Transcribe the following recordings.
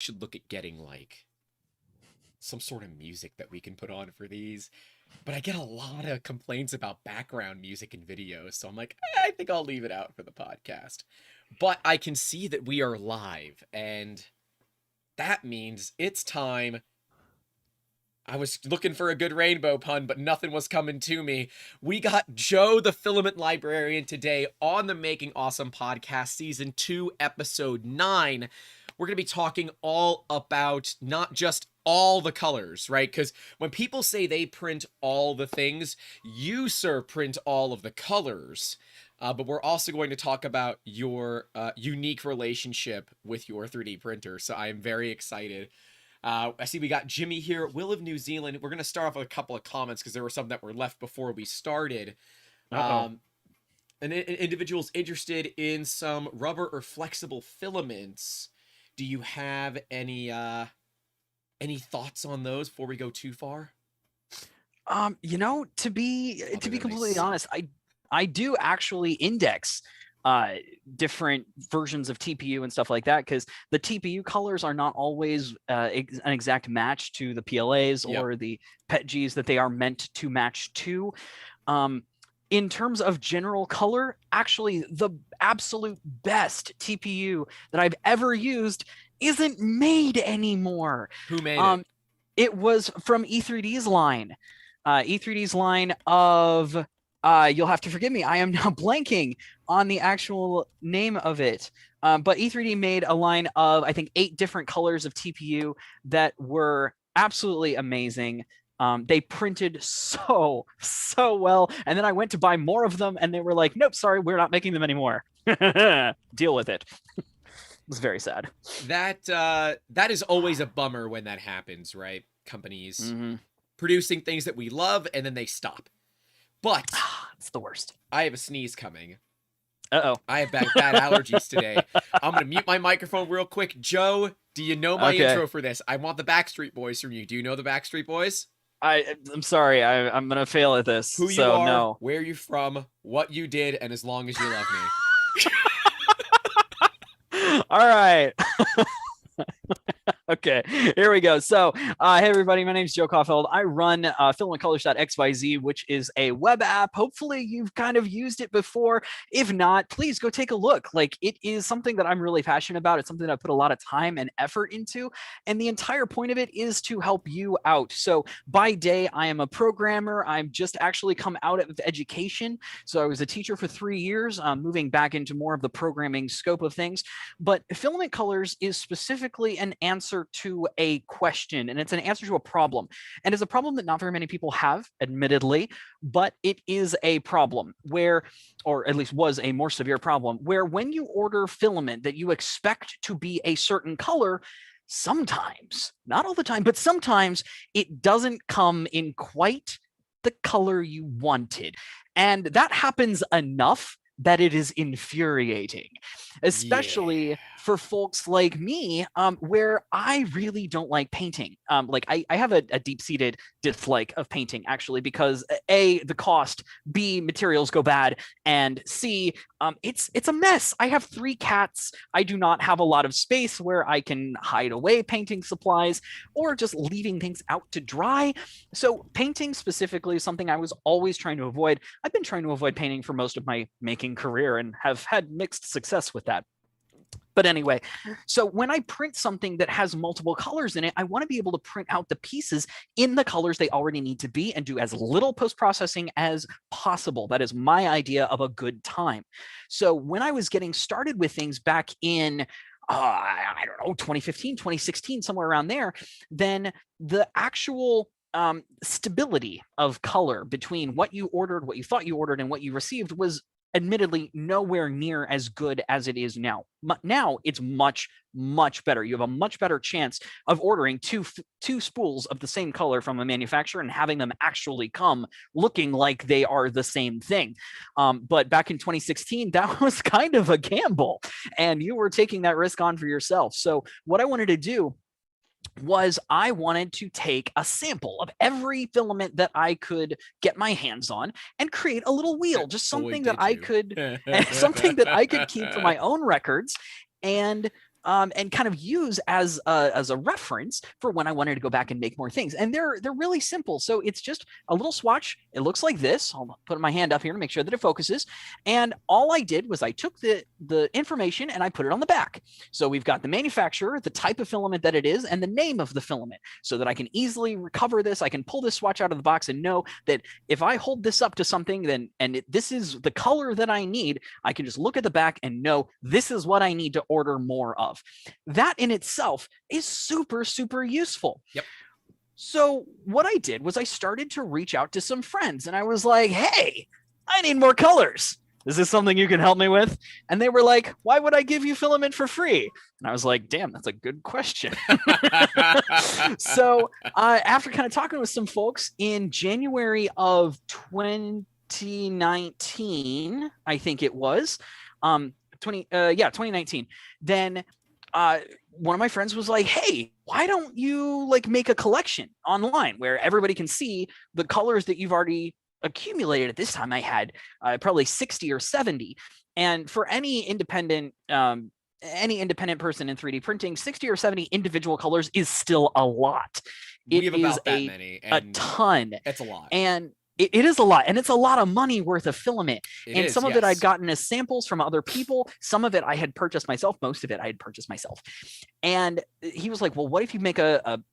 should look at getting like some sort of music that we can put on for these. But I get a lot of complaints about background music and videos, so I'm like, I think I'll leave it out for the podcast. But I can see that we are live, and that means it's time. I was looking for a good rainbow pun, but nothing was coming to me. We got Joe, the Filament Librarian, today on the Making Awesome podcast, season 2, episode 9. We're going to be talking all about not just all the colors, right? Because when people say they print all the things, you, sir, print all of the colors. But we're also going to talk about your unique relationship with your 3D printer. So I am very excited. I see we got Jimmy here, Will of New Zealand. We're going to start off with a couple of comments because there were some that were left before we started. An individual's interested in some rubber or flexible filaments. Do you have any thoughts on those before we go too far? To be completely honest, I do actually index different versions of TPU and stuff like that, because the TPU colors are not always an exact match to the PLAs or the PETGs that they are meant to match to. In terms of general color, actually the absolute best TPU that I've ever used isn't made anymore. Who made it? It was from E3D's line. E3D's line of, you'll have to forgive me, I am now blanking on the actual name of it. But E3D made a line of, I think, 8 different colors of TPU that were absolutely amazing. They printed so well. And then I went to buy more of them and they were like, nope, sorry, we're not making them anymore. Deal with it. It was very sad. That is always a bummer when that happens, right? Companies producing things that we love and then they stop. But it's the worst. I have a sneeze coming. Uh-oh. I have bad allergies today. I'm going to mute my microphone real quick. Joe, do you know my intro for this? I want the Backstreet Boys from you. Do you know the Backstreet Boys? I'm sorry. I'm going to fail at this. Who you are, where you're from, what you did, and as long as you love me. All right. Okay, here we go. So, hey everybody, my name is Joe Caulfield. I run filamentcolors.xyz, which is a web app. Hopefully you've kind of used it before. If not, please go take a look. Like, it is something that I'm really passionate about. It's something that I put a lot of time and effort into. And the entire point of it is to help you out. So by day, I am a programmer. I've just actually come out of education. So I was a teacher for 3 years, moving back into more of the programming scope of things. But Filament Colors is specifically an answer to a question, and it's an answer to a problem, and it's a problem that not very many people have, admittedly, but it is a problem where, or at least was a more severe problem, where when you order filament that you expect to be a certain color, sometimes, not all the time, but sometimes it doesn't come in quite the color you wanted, and that happens enough that it is infuriating, especially for folks like me, where I really don't like painting. Like I have a deep-seated dislike of painting, actually, because A, the cost, B, materials go bad, and C, it's a mess. I have 3 cats. I do not have a lot of space where I can hide away painting supplies or just leaving things out to dry. So painting specifically is something I was always trying to avoid. I've been trying to avoid painting for most of my making career and have had mixed success with that. But anyway, so when I print something that has multiple colors in it, I want to be able to print out the pieces in the colors they already need to be and do as little post-processing as possible. That is my idea of a good time. So when I was getting started with things back in, I don't know, 2015, 2016, somewhere around there, then the actual stability of color between what you ordered, what you thought you ordered, and what you received was admittedly nowhere near as good as it is now. Now it's much better. You have a much better chance of ordering two spools of the same color from a manufacturer and having them actually come looking like they are the same thing. But back in 2016, that was kind of a gamble, and you were taking that risk on for yourself. So what I wanted to do was I wanted to take a sample of every filament that I could get my hands on and create a little wheel, just something that I could, something that I could keep for my own records, and and kind of use as a reference for when I wanted to go back and make more things. And they're really simple. So it's just a little swatch. It looks like this. I'll put my hand up here to make sure that it focuses. And all I did was I took the information and I put it on the back. So we've got the manufacturer, the type of filament that it is, and the name of the filament, so that I can easily recover this. I can pull this swatch out of the box and know that if I hold this up to something, then this is the color that I need, I can just look at the back and know this is what I need to order more of. That in itself is super, super useful. Yep. So what I did was I started to reach out to some friends and I was like, hey, I need more colors. Is this something you can help me with? And they were like, why would I give you filament for free? And I was like, damn, that's a good question. So after kind of talking with some folks in January of 2019, I think it was, 2019, then one of my friends was like, hey, why don't you like make a collection online where everybody can see the colors that you've already accumulated? At this time I had probably 60 or 70, and for any independent person in 3D printing, 60 or 70 individual colors is still a lot. We have about that many, a ton. It's a lot. And it is a lot, and it's a lot of money worth of filament. Some of it I'd gotten as samples from other people. Some of it I had purchased myself. Most of it I had purchased myself. And he was like, well, what if you make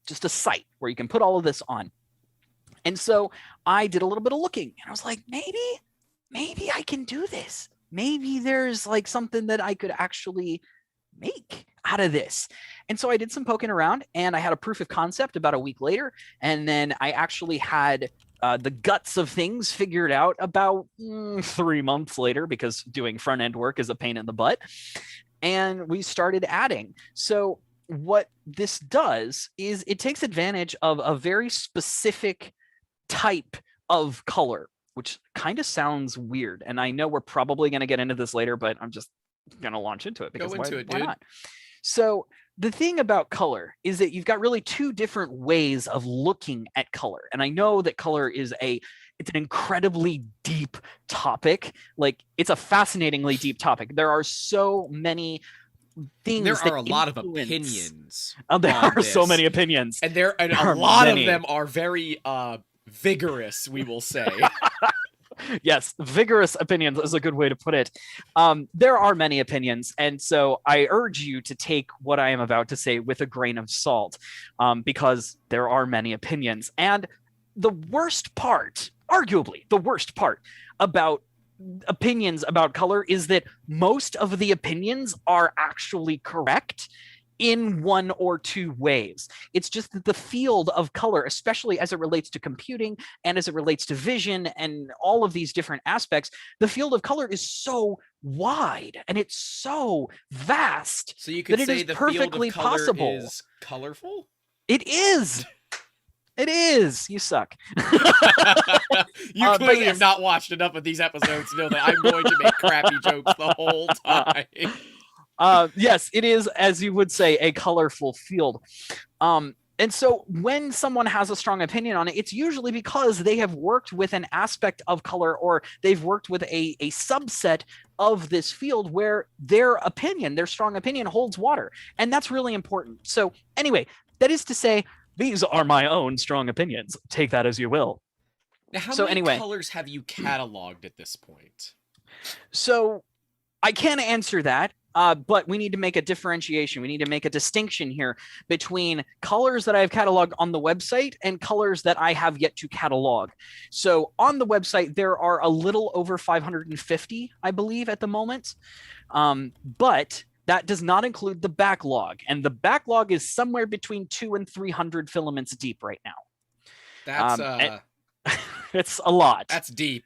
just a site where you can put all of this on? And so I did a little bit of looking, and I was like, maybe I can do this. Maybe there's like something that I could actually make out of this. And so I did some poking around, and I had a proof of concept about a week later. And then I actually had the guts of things figured out about 3 months later, because doing front end work is a pain in the butt. And we started adding. So what this does is it takes advantage of a very specific type of color, which kind of sounds weird. And I know we're probably going to get into this later, but I'm just going to launch into it because why not? So the thing about color is that you've got really two different ways of looking at color. And I know that color is it's an incredibly deep topic. Like, it's a fascinatingly deep topic. There are so many things. There are a lot of opinions. There are so many opinions. And a lot of them are very vigorous, we will say. Yes, vigorous opinions is a good way to put it. There are many opinions, and so I urge you to take what I am about to say with a grain of salt, because there are many opinions. And the worst part, arguably the worst part about opinions about color, is that most of the opinions are actually correct in one or two ways. It's just that the field of color, especially as it relates to computing and as it relates to vision and all of these different aspects, the field of color is so wide and it's so vast. So you could say the perfectly field of color possible. Is colorful? It is. It is. You suck. You clearly have not watched enough of these episodes to know that I'm going to make crappy jokes the whole time. Yes, it is, as you would say, a colorful field. And so when someone has a strong opinion on it, it's usually because they have worked with an aspect of color, or they've worked with a subset of this field where their strong opinion holds water. And that's really important. So anyway, that is to say, these are my own strong opinions. Take that as you will. Now, how many colors have you cataloged at this point? So I can't answer that. But we need to make a differentiation. We need to make a distinction here between colors that I've cataloged on the website and colors that I have yet to catalog. So on the website, there are a little over 550, I believe, at the moment. But that does not include the backlog. And the backlog is somewhere between 200 and 300 filaments deep right now. That's it's a lot. That's deep.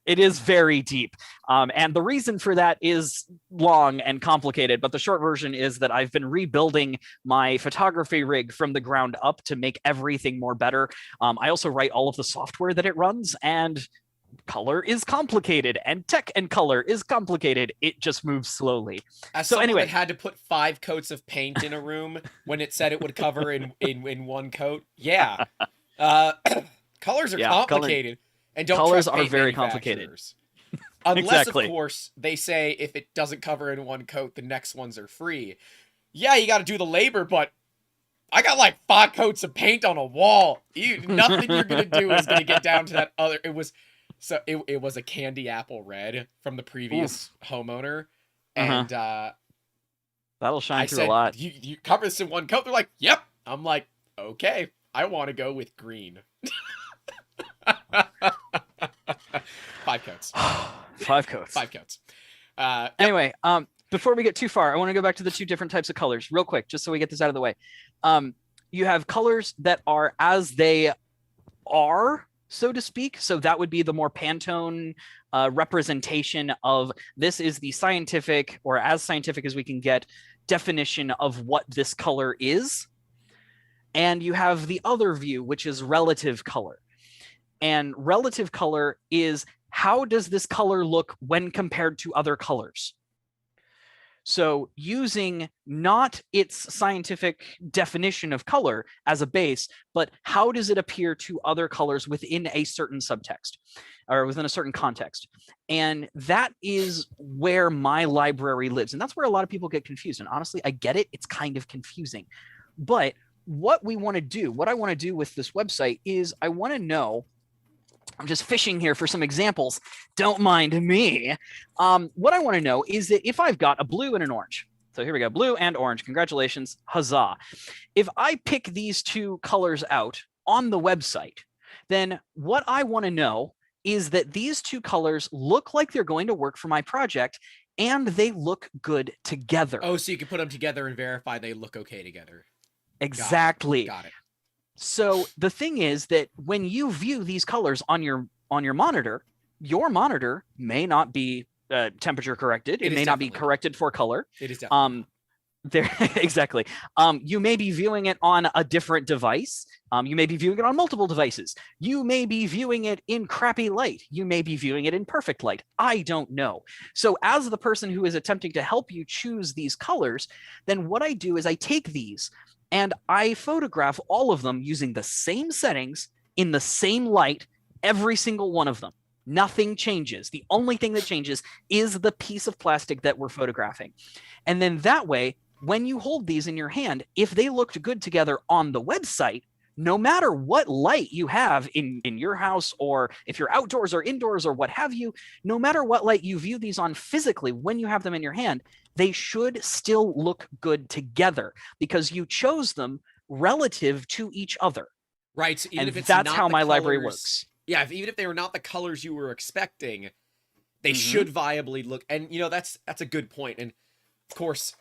It is very deep. And the reason for that is long and complicated, but the short version is that I've been rebuilding my photography rig from the ground up to make everything more better. I also write all of the software that it runs, and color is complicated, and tech and color is complicated. It just moves slowly. As someone that had to put 5 coats of paint in a room when it said it would cover in one coat. Yeah. Colors are complicated. And colors are very complicated. Unless, exactly. Of course, they say if it doesn't cover in one coat, the next ones are free. yeah, you got to do the labor, but I got like 5 coats of paint on a wall. Nothing you're gonna do is gonna get down to that other. It was a candy apple red from the previous homeowner, and that'll shine I through said, a lot. You cover this in 1 coat. They're like, yep. I'm like, okay, I want to go with green. 5 coats. 5 coats. 5 coats. Anyway, before we get too far, I want to go back to the 2 different types of colors real quick, just so we get this out of the way. You have colors that are as they are, so to speak. So that would be the more Pantone representation of this is the scientific, or as scientific as we can get, definition of what this color is. And you have the other view, which is relative color. And relative color is how does this color look when compared to other colors? So using not its scientific definition of color as a base, but how does it appear to other colors within a certain subtext or within a certain context? And that is where my library lives. And that's where a lot of people get confused. And honestly, I get it. It's kind of confusing. But what I want to do with this website is I want to know, I'm just fishing here for some examples. Don't mind me. What I want to know is that if I've got a blue and an orange, so here we go, blue and orange, congratulations, huzzah. If I pick these 2 colors out on the website, then what I want to know is that these 2 colors look like they're going to work for my project and they look good together. Oh, so you can put them together and verify they look okay together. Exactly. Got it. So the thing is that when you view these colors on your monitor, your monitor may not be temperature corrected. It may not be corrected for color. It is definitely. Exactly. You may be viewing it on a different device. You may be viewing it on multiple devices. You may be viewing it in crappy light. You may be viewing it in perfect light. I don't know. So as the person who is attempting to help you choose these colors, then what I do is I take these and I photograph all of them using the same settings in the same light, every single one of them. Nothing changes. The only thing that changes is the piece of plastic that we're photographing. And then that way, when you hold these in your hand, if they looked good together on the website, no matter what light you have in your house, or if you're outdoors or indoors or what have you, no matter what light you view these on physically, when you have them in your hand, they should still look good together because you chose them relative to each other. Right. So even and if it's that's not how my library colors, works. Yeah. Even if they were not the colors you were expecting, they should viably look. And, that's a good point. And of course,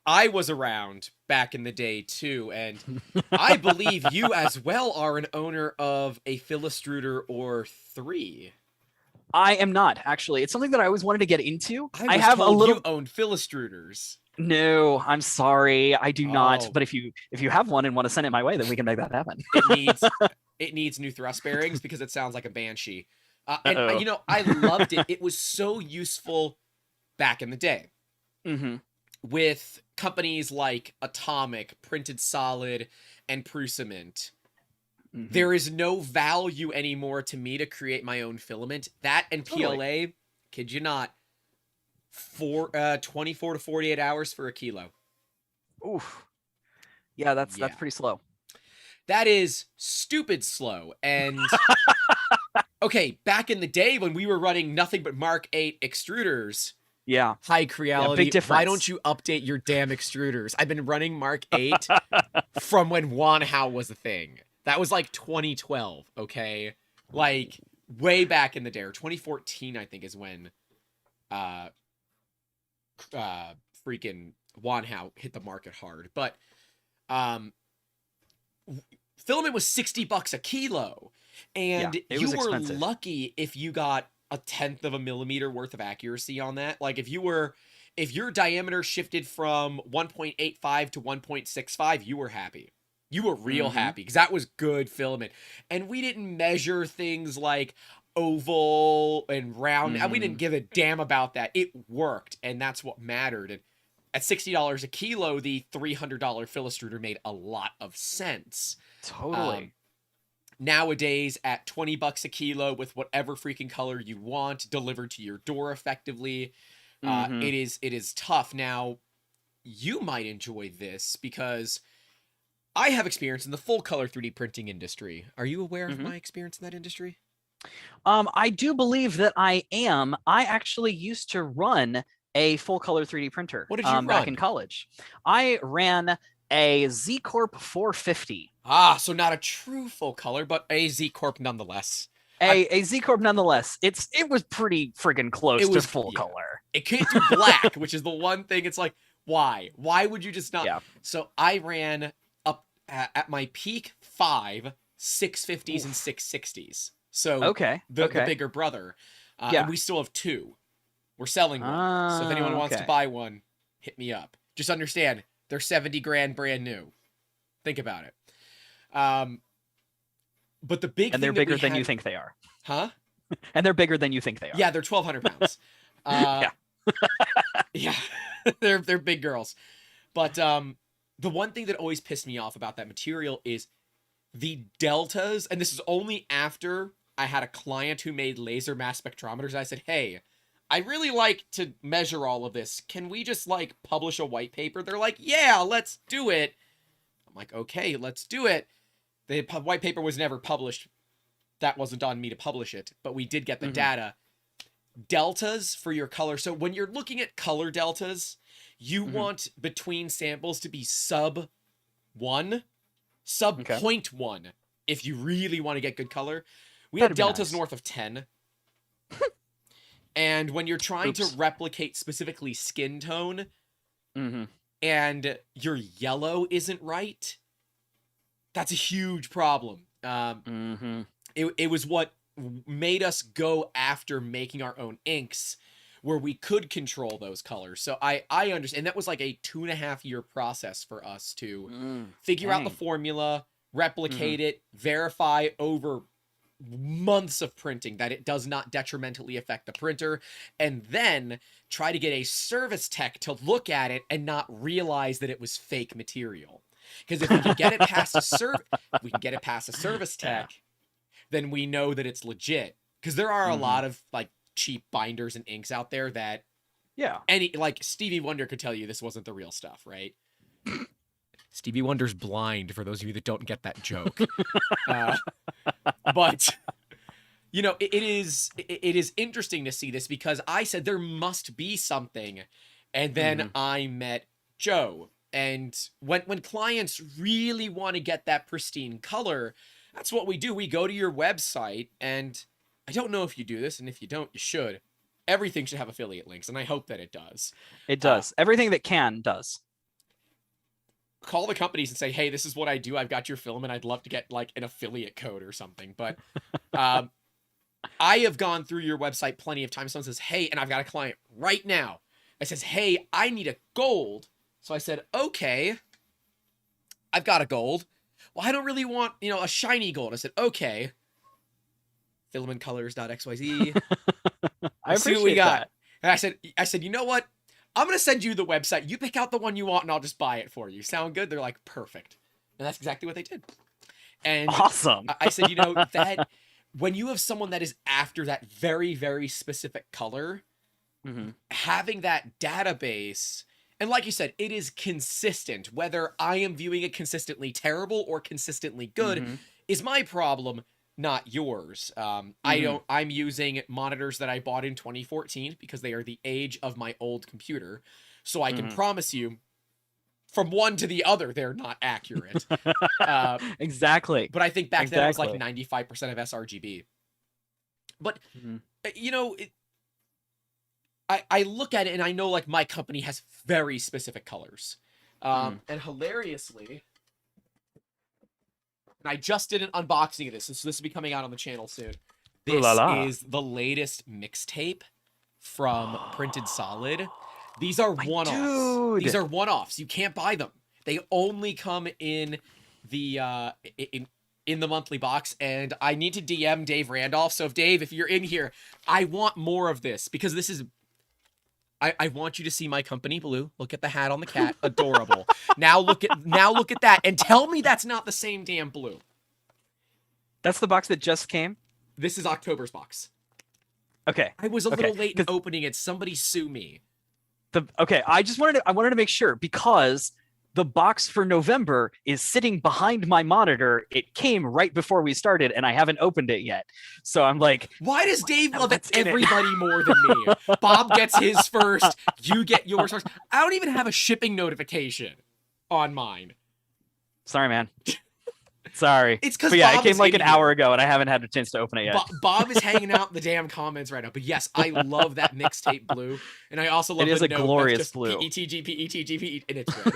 I was around back in the day too. And I believe you as well are an owner of a Filextruder or 3. I am not, actually. It's something that I always wanted to get into. I have told a little. You own Filextruders. No, I'm sorry, I do not. But if you have one and want to send it my way, then we can make that happen. It needs new thrust bearings because it sounds like a banshee. And I loved it. It was so useful back in the day with companies like Atomic, Printed Solid, and Prusament. There is no value anymore to me to create my own filament. That and PLA, kid you not, 24 to 48 hours for a kilo. Oof. Yeah, that's pretty slow. That is stupid slow. And okay, back in the day when we were running nothing but Mark 8 extruders, high creality, big difference. Why don't you update your damn extruders? I've been running Mark 8 from when Wanhao was a thing. That was like 2012, okay? Like, way back in the day, or 2014, I think, is when freaking Wanhao hit the market hard. But filament was $60 a kilo, and you were expensive. Lucky if you got 1/10 of a millimeter worth of accuracy on that. Like, if your diameter shifted from 1.85 to 1.65, you were happy. You were real happy because that was good filament. And we didn't measure things like oval and round. And we didn't give a damn about that. It worked, and that's what mattered. And at $60 a kilo, the $300 Filextruder made a lot of sense. Totally. Nowadays, at $20 a kilo with whatever freaking color you want delivered to your door effectively, it is tough. Now, you might enjoy this because I have experience in the full color 3D printing industry. Are you aware of my experience in that industry? I do believe that I am. I actually used to run a full color 3D printer. What did you back in run? college? I ran a Z Corp 450. Ah, so not a true full color, but a Z Corp nonetheless. A Z Corp nonetheless. It was pretty friggin' close to full yeah. color. It can't do black, which is the one thing. It's like, why? Why would you just not? Yeah. So I ran up at my peak 5 650s and 660s. So the bigger brother. And we still have 2. We're selling one. So if anyone wants to buy one, hit me up. Just understand, they're 70 grand brand new. Think about it. But the big and they're bigger than you think they are. Huh? And they're bigger than you think they are. Yeah, they're 1,200 pounds. Yeah. Yeah, they're big girls. But the one thing that always pissed me off about that material is the deltas, and this is only after I had a client who made laser mass spectrometers. I said, hey, I really like to measure all of this. Can we just like publish a white paper? They're like, yeah, let's do it. I'm like, okay, let's do it. The white paper was never published. That wasn't on me to publish it, but we did get the data. Deltas for your color. So when you're looking at color deltas, you want between samples to be sub 1, sub 0.1 if you really want to get good color. We have deltas north of 10. And when you're trying to replicate specifically skin tone and your yellow isn't right, that's a huge problem. It was what made us go after making our own inks where we could control those colors. So I understand. And that was like a 2.5-year process for us to figure out the formula, replicate it, verify over months of printing that it does not detrimentally affect the printer, and then try to get a service tech to look at it and not realize that it was fake material. Because if we can get it past a service tech, then we know that it's legit. Because there are a lot of like cheap binders and inks out there that like Stevie Wonder could tell you this wasn't the real stuff, right? Stevie Wonder's blind, for those of you that don't get that joke. But you know, it is interesting to see this because I said there must be something, and then I met Joe. And when clients really want to get that pristine color, that's what we do. We go to your website, and I don't know if you do this, and if you don't, you should. Everything should have affiliate links, and I hope that it does. It does. Everything that can does. Call the companies and say, hey, this is what I do. I've got your filament. I'd love to get like an affiliate code or something. But I have gone through your website plenty of times. Someone says, hey, and I've got a client right now that says, hey, I need a gold. So I said, okay, I've got a gold. Well, I don't really want, a shiny gold. I said, okay, filamentcolors.xyz. I see what we got. That. And I said, you know what? I'm going to send you the website. You pick out the one you want and I'll just buy it for you. Sound good? They're like, perfect. And that's exactly what they did. And awesome. I said, that when you have someone that is after that very, very specific color, having that database, and like you said, it is consistent. Whether I am viewing it consistently terrible or consistently good is my problem, not yours. I'm using monitors that I bought in 2014 because they are the age of my old computer. So I can promise you from one to the other, they're not accurate. Exactly. But I think back then it was like 95% of sRGB. But, I look at it and I know like my company has very specific colors. And hilariously, and I just did an unboxing of this, so this will be coming out on the channel soon. This is the latest mixtape from Printed Solid. These are one-offs. These are one-offs. You can't buy them. They only come in the in the monthly box, and I need to DM Dave Randolph. So if Dave, if you're in here, I want more of this because this is. I want you to see my company, Blue. Look at the hat on the cat. Adorable. Now look at that and tell me that's not the same damn Blue. That's the box that just came? This is October's box. Okay. I was a little late in opening it. Somebody sue me. Okay, I wanted to make sure, because the box for November is sitting behind my monitor. It came right before we started, and I haven't opened it yet. So I'm like, why does Dave love what's in it? everybody more than me? Bob gets his first, you get yours first. I don't even have a shipping notification on mine. Sorry, man. Sorry. It's because it came like an hour ago, and I haven't had a chance to open it yet. Bob is hanging out in the damn comments right now. But yes, I love that Mixtape blue, and I also love it is a glorious blue. PETG, and it's red.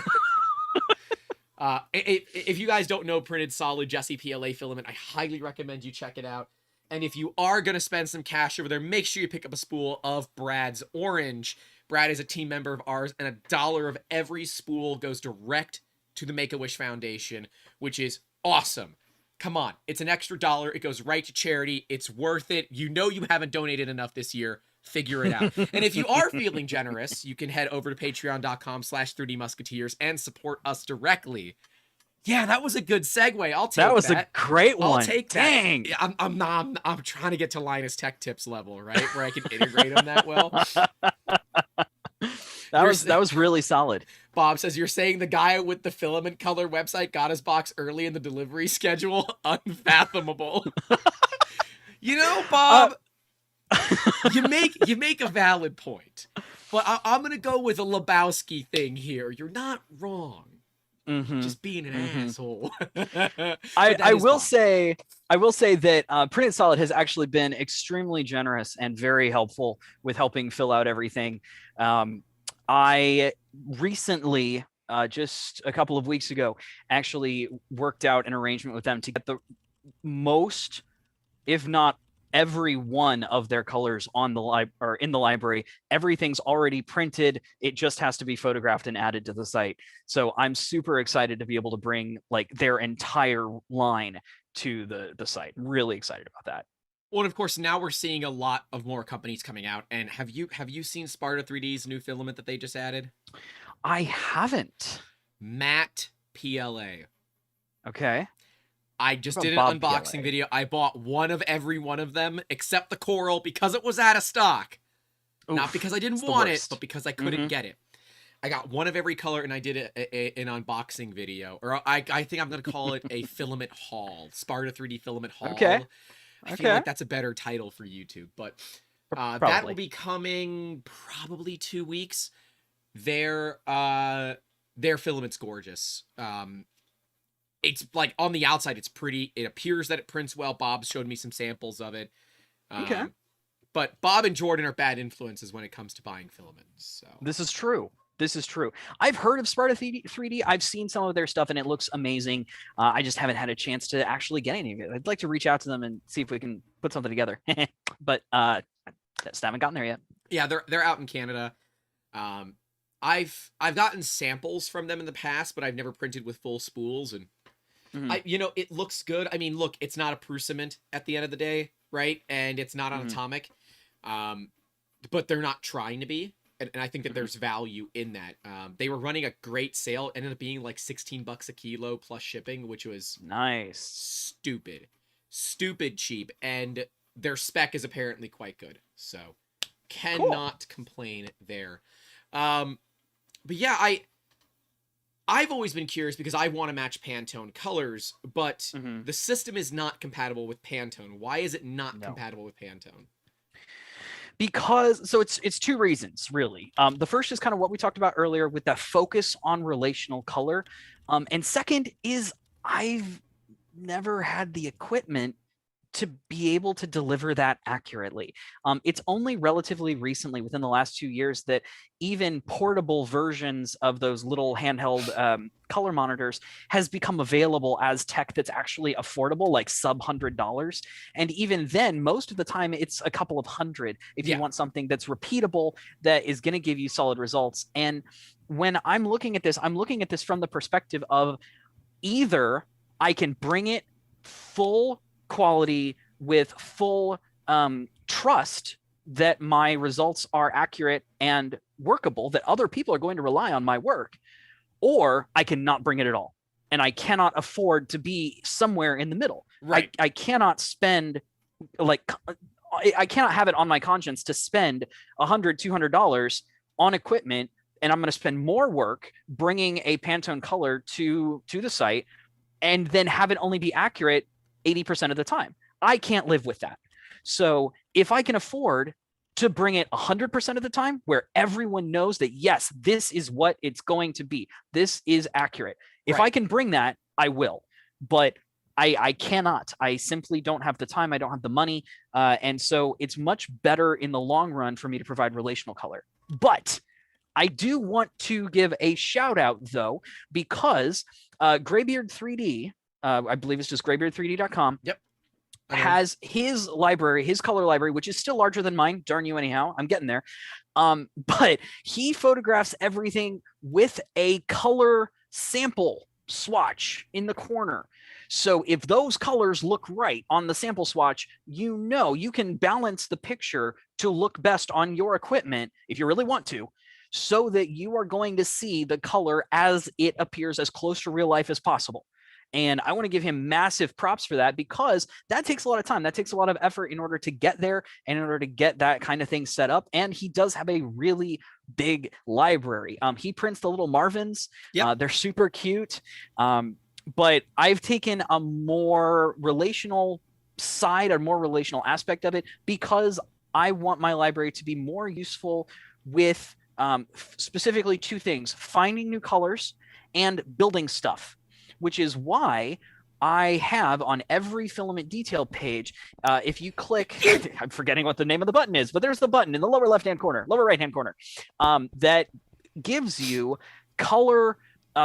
If you guys don't know printed solid Jesse PLA filament, I highly recommend you check it out. And if you are gonna spend some cash over there, make sure you pick up a spool of Brad's orange. Brad is a team member of ours, and $1 of every spool goes direct to the Make-A-Wish Foundation, which is awesome. Come on, it's an extra $1. It goes right to charity. It's worth it. You know you haven't donated enough this year. Figure it out. And if you are feeling generous, you can head over to patreon.com/3D Musketeers and support us directly. Yeah, that was a good segue. I'll take that. That was a great one. I'll take Dang. that. I'm trying to get to Linus Tech Tips level, right? Where I can integrate them that well. That was really solid. Bob says, you're saying the guy with the filament color website got his box early in the delivery schedule? Unfathomable. You know, Bob, you make a valid point. But I'm going to go with a Lebowski thing here. You're not wrong. Mm-hmm. Just being an asshole. I will say that Printed Solid has actually been extremely generous and very helpful with helping fill out everything. I recently, just a couple of weeks ago, actually worked out an arrangement with them to get the most, if not every one of their colors on the in the library. Everything's already printed. It just has to be photographed and added to the site. So I'm super excited to be able to bring like their entire line to the site. Really excited about that. Well, and of course, now we're seeing a lot of more companies coming out. And have you seen Sparta 3D's new filament that they just added? I haven't. Matte PLA. Okay. I just did an unboxing video. I bought one of every one of them except the coral because it was out of stock. Oof, not because I didn't want it, but because I couldn't get it. I got one of every color, and I did an unboxing video. Or I think I'm going to call it a filament haul. Sparta 3D filament haul. Okay. I feel like that's a better title for YouTube. But that will be coming probably 2 weeks. Their filament's gorgeous. It's like on the outside, it's pretty. It appears that it prints well. Bob showed me some samples of it. Okay. But Bob and Jordan are bad influences when it comes to buying filaments. So this is true. This is true. I've heard of Sparta 3D. I've seen some of their stuff, and it looks amazing. I just haven't had a chance to actually get any of it. I'd like to reach out to them and see if we can put something together. But just haven't gotten there yet. Yeah, they're out in Canada. I've gotten samples from them in the past, but I've never printed with full spools, and it looks good. I mean, look, it's not a Prusament at the end of the day, right? And it's not on Atomic, but they're not trying to be. And I think that there's value in that. They were running a great sale. It ended up being like $16 a kilo plus shipping, which was nice. Stupid cheap. And their spec is apparently quite good. So cannot complain there. But yeah, I've always been curious because I want to match Pantone colors, but the system is not compatible with Pantone. Why is it not compatible with Pantone? Because it's two reasons, really. The first is kind of what we talked about earlier with that focus on relational color. And second is I've never had the equipment to be able to deliver that accurately. It's only relatively recently, within the last 2 years, that even portable versions of those little handheld color monitors has become available as tech that's actually affordable, like sub $100. And even then, most of the time, it's a couple of hundred if you want something that's repeatable, that is going to give you solid results. And when I'm looking at this from the perspective of either I can bring it full quality with full trust that my results are accurate and workable, that other people are going to rely on my work, or I cannot bring it at all. And I cannot afford to be somewhere in the middle. Right. I cannot spend, I cannot have it on my conscience to spend $100, $200 on equipment, and I'm going to spend more work bringing a Pantone color to the site and then have it only be accurate 80% of the time. I can't live with that. So if I can afford to bring it 100% of the time, where everyone knows that, yes, this is what it's going to be, this is accurate. If I can bring that, I will. But I cannot. I simply don't have the time. I don't have the money. And so it's much better in the long run for me to provide relational color. But I do want to give a shout out, though, because Graybeard 3D, I believe it's just graybeard3d.com. Yep. Has his library, his color library, which is still larger than mine. Darn you anyhow. I'm getting there. But he photographs everything with a color sample swatch in the corner. So if those colors look right on the sample swatch, you know you can balance the picture to look best on your equipment if you really want to, so that you are going to see the color as it appears as close to real life as possible. And I want to give him massive props for that, because that takes a lot of time. That takes a lot of effort in order to get there and in order to get that kind of thing set up. And he does have a really big library. He prints the little Marvins. Yep. They're super cute. But I've taken a more relational side, a more relational aspect of it, because I want my library to be more useful with specifically two things: finding new colors and building stuff, which is why I have on every filament detail page, if you click, I'm forgetting what the name of the button is, but there's the button in the lower left-hand corner, lower right-hand corner, that gives you color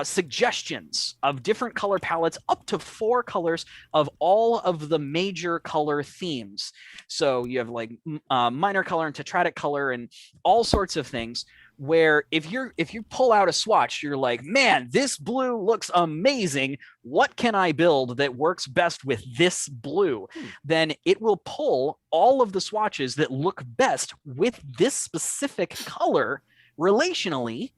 suggestions of different color palettes, up to 4 colors of all of the major color themes. So you have like minor color and tetratic color and all sorts of things, where if you pull out a swatch, you're like, man, this blue looks amazing. What can I build that works best with this blue? Then it will pull all of the swatches that look best with this specific color relationally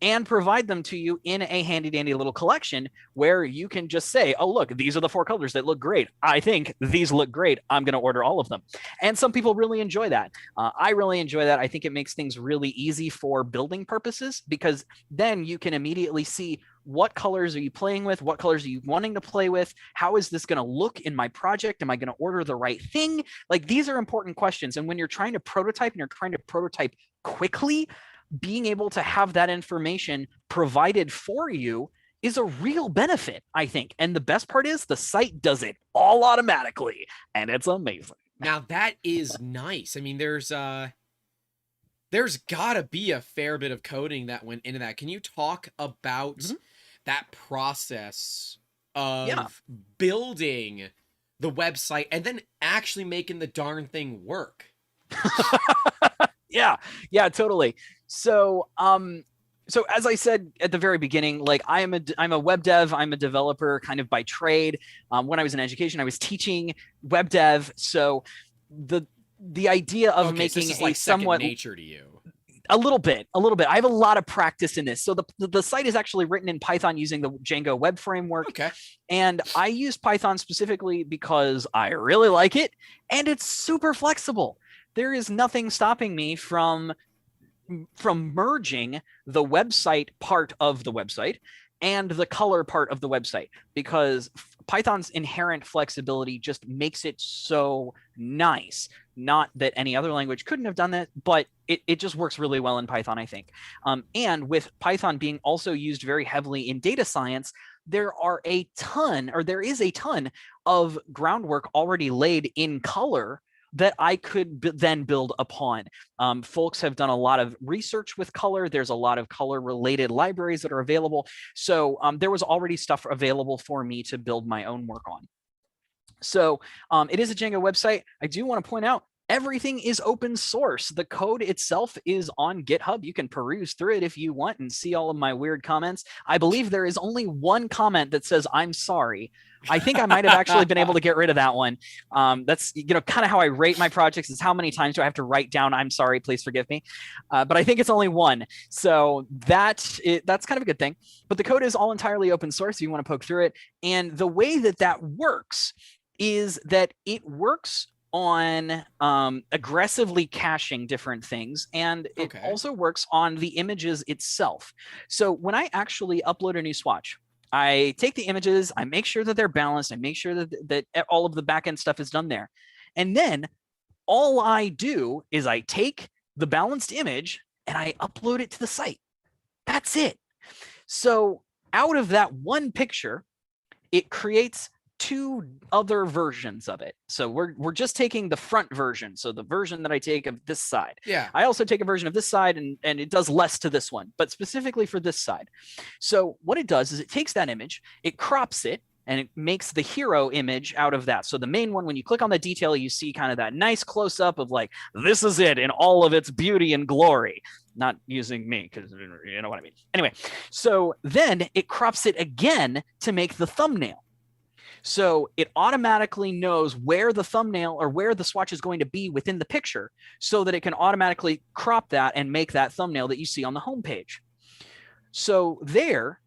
and provide them to you in a handy dandy little collection, where you can just say, oh, look, these are the 4 colors that look great. I think these look great. I'm going to order all of them. And some people really enjoy that. I really enjoy that. I think it makes things really easy for building purposes, because then you can immediately see, what colors are you playing with? What colors are you wanting to play with? How is this going to look in my project? Am I going to order the right thing? Like, these are important questions. And when you're trying to prototype, and you're trying to prototype quickly, being able to have that information provided for you is a real benefit, I think. And the best part is the site does it all automatically, and it's amazing. Now that is nice. I mean, there's gotta be a fair bit of coding that went into that. Can you talk about that process of building the website and then actually making the darn thing work? Yeah, totally. So, so as I said at the very beginning, like, I'm a web dev. I'm a developer kind of by trade. When I was in education, I was teaching web dev. So the idea of making so this is like somewhat second nature to you. A little bit. I have a lot of practice in this. So the site is actually written in Python using the Django web framework. Okay. And I use Python specifically because I really like it, and it's super flexible. There is nothing stopping me from merging the website part of the website and the color part of the website, because Python's inherent flexibility just makes it so nice. Not that any other language couldn't have done that, but it just works really well in Python, I think. And with Python being also used very heavily in data science, there is a ton of groundwork already laid in color that I could then build upon. Folks have done a lot of research with color. There's a lot of color-related libraries that are available. So there was already stuff available for me to build my own work on. So it is a Django website. I do want to point out, everything is open source. The code itself is on GitHub. You can peruse through it if you want and see all of my weird comments. I believe there is only one comment that says, "I'm sorry." I think I might have actually been able to get rid of that one. That's, kind of how I rate my projects, is how many times do I have to write down, "I'm sorry, please forgive me." But I think it's only one. So that's kind of a good thing. But the code is all entirely open source if you want to poke through it. And the way that works is that it works on aggressively caching different things, and it also works on the images itself. So when I actually upload a new swatch, I take the images, I make sure that they're balanced, I make sure that all of the backend stuff is done there. And then all I do is I take the balanced image and I upload it to the site. That's it. So out of that one picture, it creates two other versions of it. So we're just taking the front version. So the version that I take of this side. Yeah. I also take a version of this side, and it does less to this one, but specifically for this side. So what it does is it takes that image, it crops it, and it makes the hero image out of that. So the main one, when you click on the detail, you see kind of that nice close up of like, this is it in all of its beauty and glory. Not using me, because you know what I mean. Anyway, so then it crops it again to make the thumbnail. So it automatically knows where the thumbnail or where the swatch is going to be within the picture, so that it can automatically crop that and make that thumbnail that you see on the homepage. So then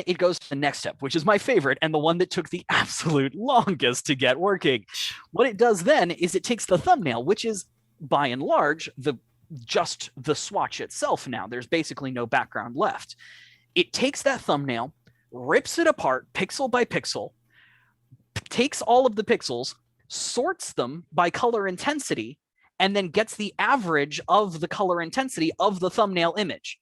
it goes to the next step, which is my favorite and the one that took the absolute longest to get working. What it does then is it takes the thumbnail, which is by and large just the swatch itself now. There's basically no background left. It takes that thumbnail, rips it apart pixel by pixel, takes all of the pixels, sorts them by color intensity, and then gets the average of the color intensity of the thumbnail image.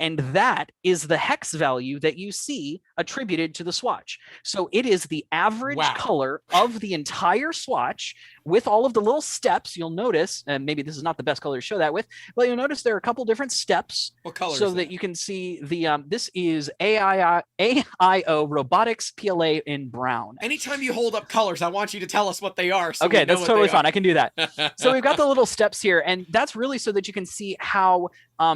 And that is the hex value that you see attributed to the swatch. So it is the average color of the entire swatch with all of the little steps. You'll notice, and maybe this is not the best color to show that with, but you'll notice there are a couple different steps. What color so is that you can see the, this is AIO Robotics PLA in brown. Anytime you hold up colors, I want you to tell us what they are. So okay, that's totally fine. I can do that. So we've got the little steps here, and that's really so that you can see how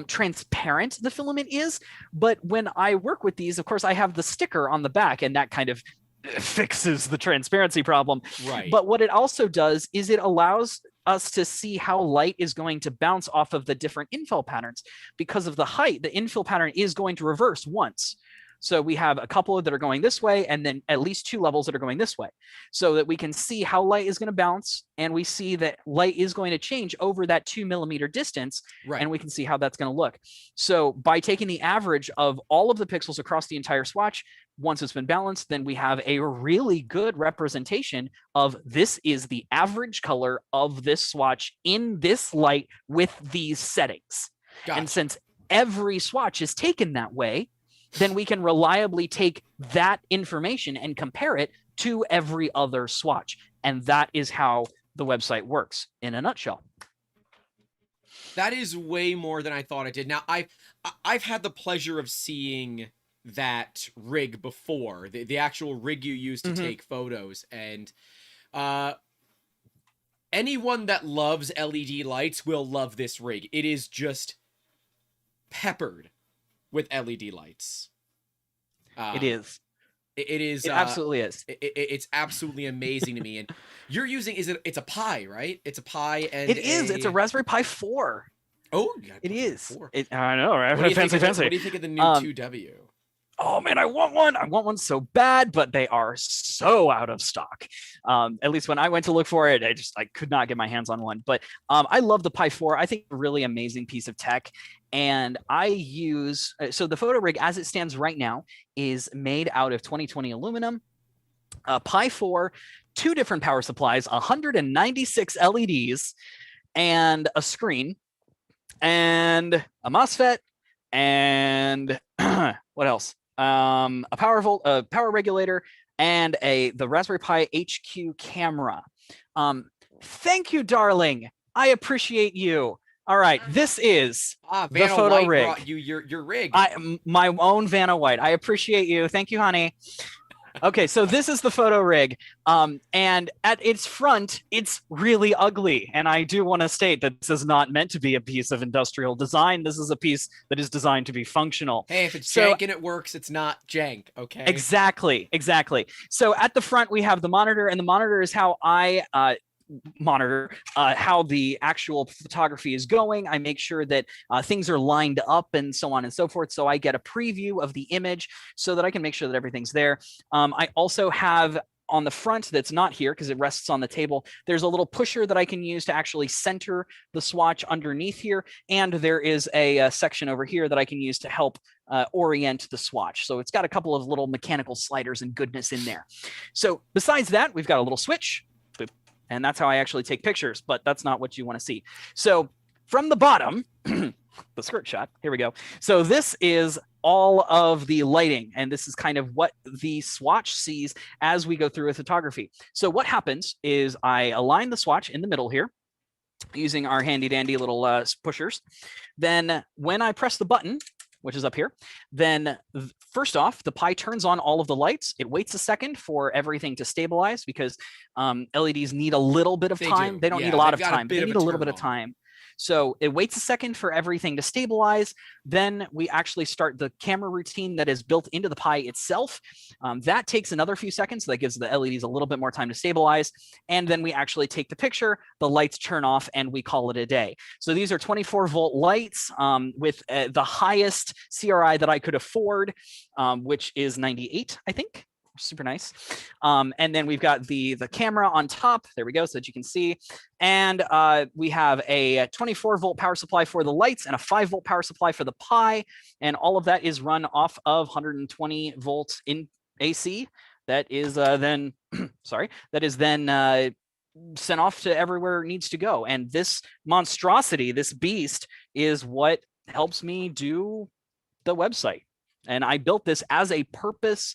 transparent the filament is. But when I work with these, of course, I have the sticker on the back, and that kind of fixes the transparency problem. Right. But what it also does is it allows us to see how light is going to bounce off of the different infill patterns. Because of the height, the infill pattern is going to reverse once. So we have a couple that are going this way, and then at least two levels that are going this way, so that we can see how light is going to bounce, and we see that light is going to change over that 2 millimeter distance, and we can see how that's going to look. So by taking the average of all of the pixels across the entire swatch, once it's been balanced, then we have a really good representation of this is the average color of this swatch in this light with these settings. Gotcha. And since every swatch is taken that way, then we can reliably take that information and compare it to every other swatch. And that is how the website works in a nutshell. That is way more than I thought it did. Now, I've had the pleasure of seeing that rig before, the actual rig you use to take photos. And anyone that loves LED lights will love this rig. It is just peppered with LED lights. It is. It is. It absolutely is. It's absolutely amazing to me. And you're using, it's a Pi, right? It's a Pi, and it is. It's a Raspberry Pi 4. Oh, it is. I know, right? Fancy. Fancy. What do you think of the new 2W? Oh man, I want one. I want one so bad, but they are so out of stock. At least when I went to look for it, I could not get my hands on one. But I love the Pi 4. I think it's a really amazing piece of tech. And I use, so the photo rig as it stands right now is made out of 2020 aluminum, Pi 4, 2 different power supplies, 196 LEDs, and a screen, and a MOSFET, and what else? A power regulator, and the Raspberry Pi HQ camera. Thank you, darling. I appreciate you. All right, this is the photo rig. Brought you your rig. My own Vanna White. I appreciate you. Thank you, honey. Okay, so this is the photo rig. And at its front, it's really ugly. And I do want to state that this is not meant to be a piece of industrial design. This is a piece that is designed to be functional. Hey, if it's jank and it works, it's not jank, okay? Exactly. So at the front, we have the monitor, and the monitor is how I monitor how the actual photography is going. I make sure that things are lined up and so on and so forth. So I get a preview of the image so that I can make sure that everything's there. I also have on the front that's not here because it rests on the table, there's a little pusher that I can use to actually center the swatch underneath here. And there is a section over here that I can use to help orient the swatch. So it's got a couple of little mechanical sliders and goodness in there. So besides that, we've got a little switch. Boop, and that's how I actually take pictures, but that's not what you want to see. So from the bottom, the skirt shot, here we go. So this is all of the lighting, and this is kind of what the swatch sees as we go through with photography. So what happens is I align the swatch in the middle here using our handy dandy little pushers. Then when I press the button, which is up here, then first off, the Pi turns on all of the lights. It waits a second for everything to stabilize because LEDs need a little bit of time. They don't need a lot of time. They need a little bit of time. So it waits a second for everything to stabilize. Then we actually start the camera routine that is built into the Pi itself. That takes another few seconds. So that gives the LEDs a little bit more time to stabilize. And then we actually take the picture, the lights turn off, and we call it a day. So these are 24-volt lights with the highest CRI that I could afford, which is 98, I think. Super nice. And then we've got the camera on top. There we go, so that you can see. And we have a 24-volt power supply for the lights and a 5-volt power supply for the Pi. And all of that is run off of 120 volts in AC. That is then, sorry, that is then sent off to everywhere it needs to go. And this monstrosity, this beast, is what helps me do the website. And I built this as a purpose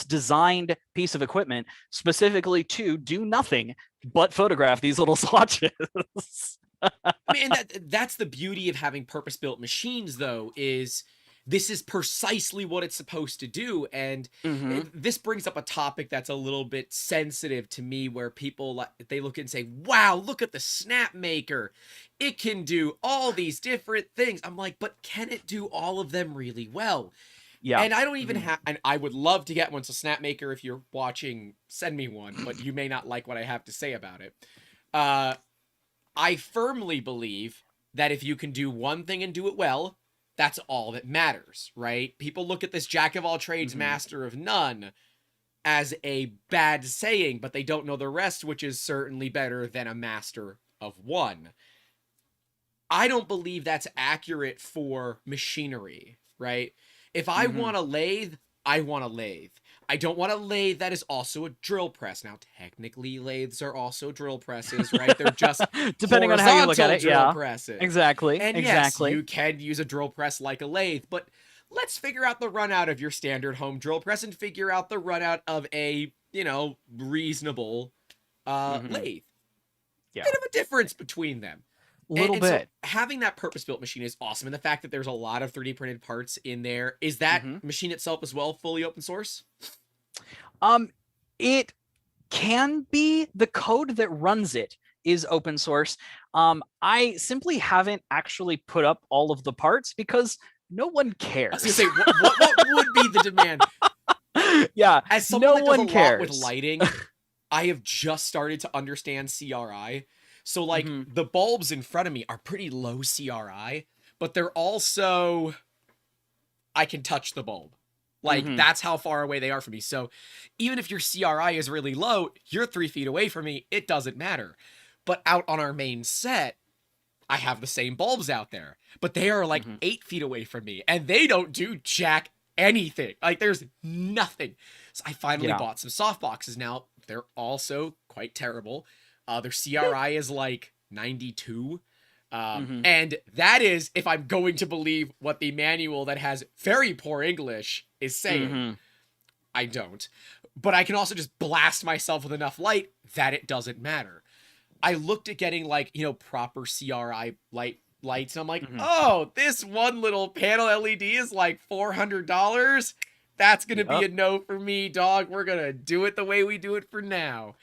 designed piece of equipment specifically to do nothing but photograph these little swatches. I mean, that's the beauty of having purpose-built machines, though, is this is precisely what it's supposed to do. And this brings up a topic that's a little bit sensitive to me, where people, they look and say, wow, look at the Snap Maker. It can do all these different things. I'm like, but can it do all of them really well? Yeah. And I don't even have, and I would love to get one. So Snap Maker, if you're watching, send me one, but you may not like what I have to say about it. I firmly believe that if you can do one thing and do it well, that's all that matters, right? People look at this jack of all trades, master of none as a bad saying, but they don't know the rest, which is certainly better than a master of one. I don't believe that's accurate for machinery, right? If I want a lathe, I want a lathe. I don't want a lathe that is also a drill press. Now, technically, lathes are also drill presses, right? They're just depending on how you look at it, drill presses. Exactly. And exactly. Yes, you can use a drill press like a lathe, but let's figure out the run out of your standard home drill press and figure out the run out of a, reasonable lathe. Yeah. Bit of a difference between them. Little bit. So having that purpose-built machine is awesome. And the fact that there's a lot of 3D printed parts in there, is that machine itself as well fully open source? It can be. The code that runs it is open source. I simply haven't actually put up all of the parts because no one cares. I was gonna say, what would be the demand? Yeah, as someone that does a lot with lighting, I have just started to understand CRI. So, like, the bulbs in front of me are pretty low CRI, but they're also, I can touch the bulb. Like, that's how far away they are from me. So, even if your CRI is really low, you're 3 feet away from me, it doesn't matter. But out on our main set, I have the same bulbs out there, but they are, like, 8 feet away from me, and they don't do jack anything. Like, there's nothing. So, I finally bought some softboxes. Now, they're also quite terrible. Their CRI is like 92. And that is, if I'm going to believe what the manual that has very poor English is saying. I don't. But I can also just blast myself with enough light that it doesn't matter. I looked at getting, like, proper CRI lights, and I'm like, oh, this one little panel LED is like $400? That's going to be a no for me, dog. We're going to do it the way we do it for now.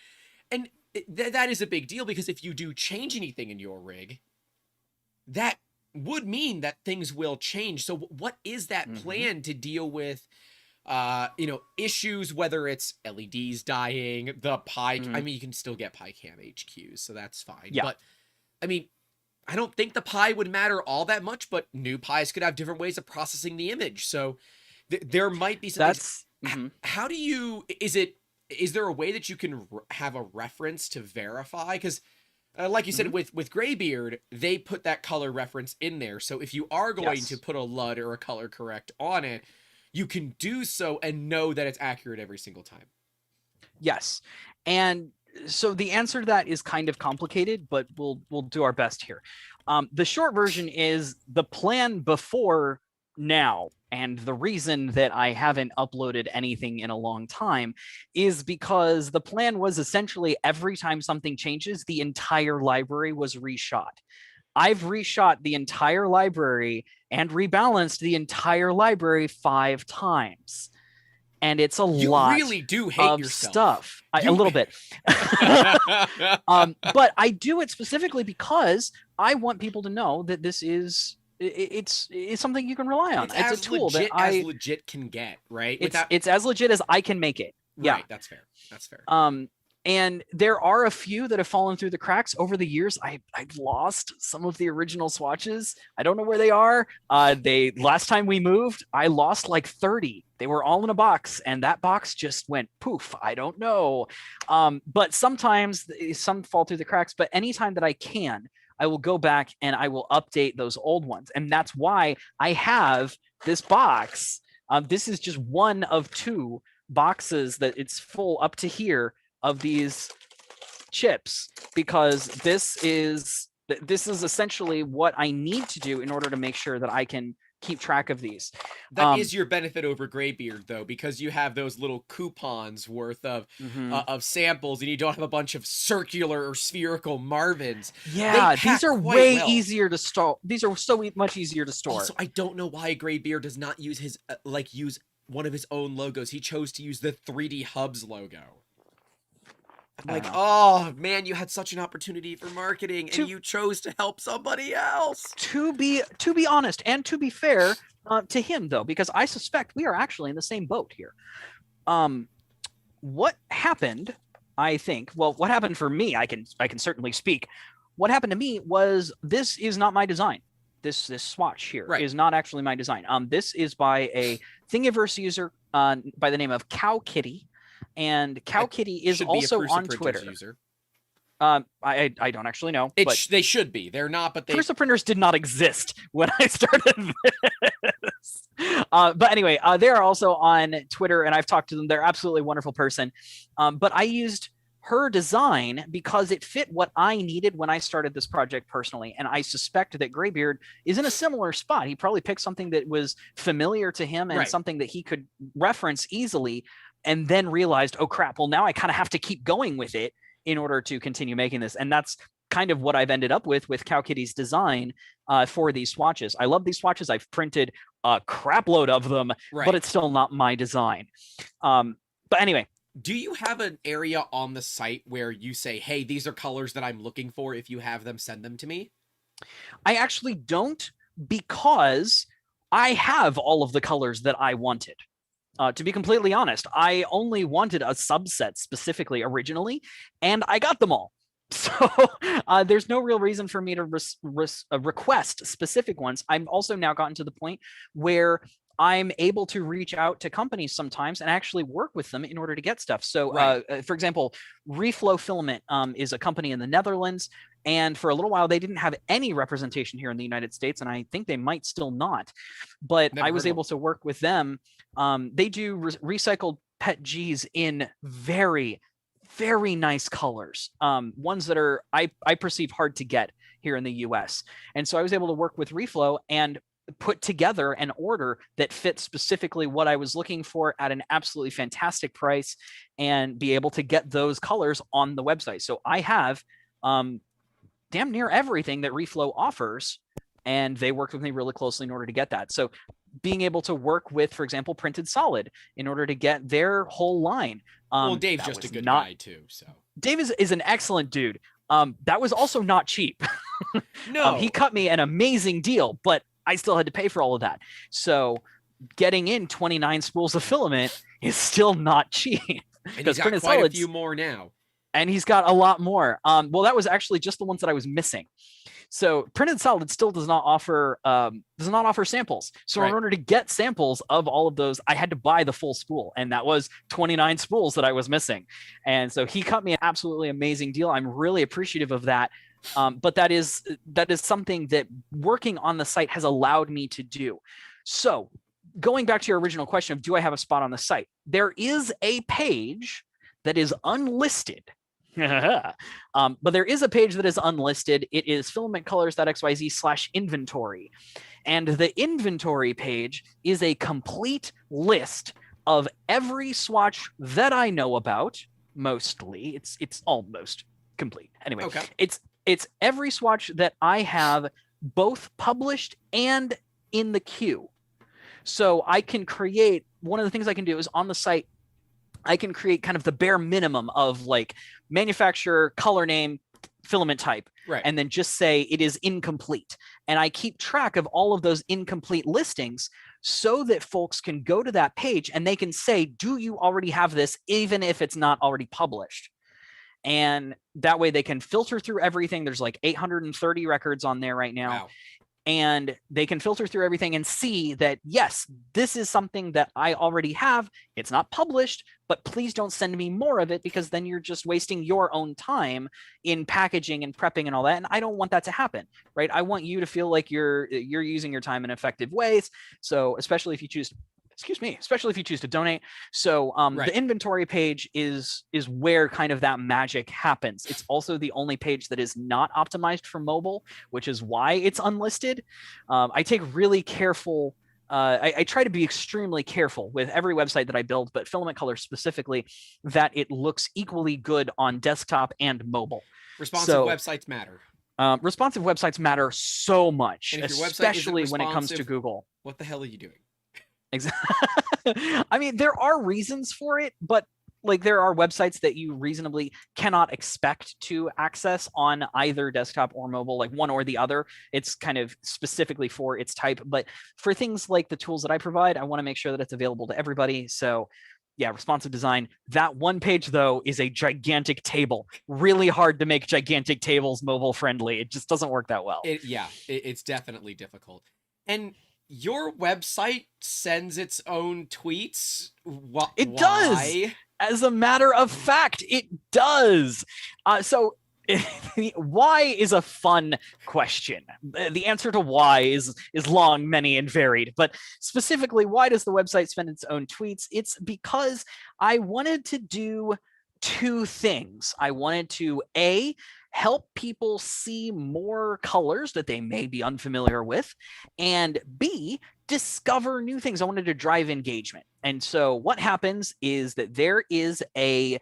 And that is a big deal, because if you do change anything in your rig, that would mean that things will change. So what is that plan to deal with, issues, whether it's LEDs dying, the Pi, I mean, you can still get PiCam HQs, so that's fine. Yeah. But, I mean, I don't think the Pi would matter all that much, but new Pis could have different ways of processing the image. So there might be some. That's, how do you, is it is there a way that you can have a reference to verify? Because like you said, with Graybeard, they put that color reference in there. So if you are going to put a LUT or a color correct on it, you can do so and know that it's accurate every single time. Yes. And so the answer to that is kind of complicated, but we'll do our best here. The short version is the plan before now, and the reason that I haven't uploaded anything in a long time is because the plan was essentially every time something changes, the entire library was reshot. I've reshot the entire library and rebalanced the entire library 5 times. And it's a lot really do hate of yourself. Stuff. A little bit. But I do it specifically because I want people to know that this is it's something you can rely on. It's a tool that as legit can get, right? It's as legit as I can make it. Yeah, right, that's fair. That's fair. And there are a few that have fallen through the cracks over the years. I've lost some of the original swatches. I don't know where they are. Last time we moved, I lost like 30. They were all in a box, and that box just went poof. I don't know. But sometimes some fall through the cracks. But anytime that I can, I will go back and I will update those old ones. And that's why I have this box. This is just one of 2 boxes that it's full up to here of these chips, because this is essentially what I need to do in order to make sure that I can keep track of these. That is your benefit over Graybeard, though, because you have those little coupons worth of samples, and you don't have a bunch of circular or spherical Marvins. Yeah, these are way easier to store. These are so much easier to store. Also, I don't know why Graybeard does not use his use one of his own logos. He chose to use the 3D Hubs logo. I'm like, oh man, you had such an opportunity for marketing, and you chose to help somebody else. To be honest, and to be fair to him, though, because I suspect we are actually in the same boat here. What happened? I think. Well, what happened for me? I can certainly speak. What happened to me was, this is not my design. This swatch here is not actually my design. This is by a Thingiverse user by the name of Cow Kitty. And Cow Kitty is also on Twitter. User. I don't actually know. They should be. They're not, but Prusa printers did not exist when I started this. But anyway, they are also on Twitter, and I've talked to them. They're absolutely wonderful person. But I used her design because it fit what I needed when I started this project personally. And I suspect that Graybeard is in a similar spot. He probably picked something that was familiar to him and something that he could reference easily, and then realized, oh crap, well now I kind of have to keep going with it in order to continue making this. And that's kind of what I've ended up with Cow Kitty's design for these swatches. I love these swatches. I've printed a crap load of them, but it's still not my design. But anyway. Do you have an area on the site where you say, hey, these are colors that I'm looking for? If you have them, send them to me? I actually don't, because I have all of the colors that I wanted. To be completely honest, I only wanted a subset specifically originally, and I got them all. So there's no real reason for me to request specific ones. I've also now gotten to the point where I'm able to reach out to companies sometimes and actually work with them in order to get stuff. So, for example, Reflow Filament is a company in the Netherlands. And for a little while, they didn't have any representation here in the United States, and I think they might still not. But I was able to work with them. They do recycled PET Gs in very, very nice colors, ones that are I perceive hard to get here in the US. And so I was able to work with Reflow and put together an order that fit specifically what I was looking for at an absolutely fantastic price, and be able to get those colors on the website. So I have damn near everything that Reflow offers, and they worked with me really closely in order to get that. So being able to work with, for example, Printed Solid in order to get their whole line. Well, Dave's just a good guy too. So Dave is an excellent dude. That was also not cheap. No, he cut me an amazing deal, but I still had to pay for all of that. So getting in 29 spools of filament is still not cheap. And he's got quite a few more now. And he's got a lot more. Well, that was actually just the ones that I was missing. So printed solid still does not offer samples. So Right. in order to get samples of all of those, I had to buy the full spool, and that was 29 spools that I was missing. And so he cut me an absolutely amazing deal. I'm really appreciative of that. But that is something that working on the site has allowed me to do. So going back to your original question of do I have a spot on the site, there is a page that is unlisted. But there is a page that is unlisted. It is filamentcolors.xyz/inventory. And the inventory page is a complete list of every swatch that I know about. Mostly, it's almost complete. Anyway, Okay. it's every swatch that I have both published and in the queue. So I can create, one of the things I can do is on the site, I can create kind of the bare minimum of like manufacturer, color name, filament type, Right. and then just say it is incomplete. And I keep track of all of those incomplete listings so that folks can go to that page and they can say, do you already have this, even if it's not already published? And that way they can filter through everything. There's like 830 records on there right now. Wow. And they can filter through everything and see that, yes, this is something that I already have. It's not published, but please don't send me more of it, because then you're just wasting your own time in packaging and prepping and all that. And I don't want that to happen, right? I want you to feel like you're using your time in effective ways. So especially if you choose to donate. So Right. the inventory page is where kind of that magic happens. It's also the only page that is not optimized for mobile, which is why it's unlisted. I take really careful, I try to be extremely careful with every website that I build, but Filament Color specifically, that it looks equally good on desktop and mobile. Responsive websites matter. Responsive websites matter so much, And if your website isn't especially when it comes to Google. What the hell are you doing? Exactly. I mean, there are reasons for it, but like there are websites that you reasonably cannot expect to access on either desktop or mobile, like one or the other. It's kind of specifically for its type. But for things like the tools that I provide, I want to make sure that it's available to everybody. So yeah, responsive design. That one page, though, is a gigantic table. Really hard to make gigantic tables mobile friendly. It just doesn't work that well. It's definitely difficult. And your website sends its own tweets? It does. As a matter of fact, it does. So why is a fun question. The answer to why is long, many, and varied. But specifically, why does the website send its own tweets? It's because I wanted to do two things. I wanted to, A, help people see more colors that they may be unfamiliar with, and B, discover new things. I wanted to drive engagement. And so what happens is that there is a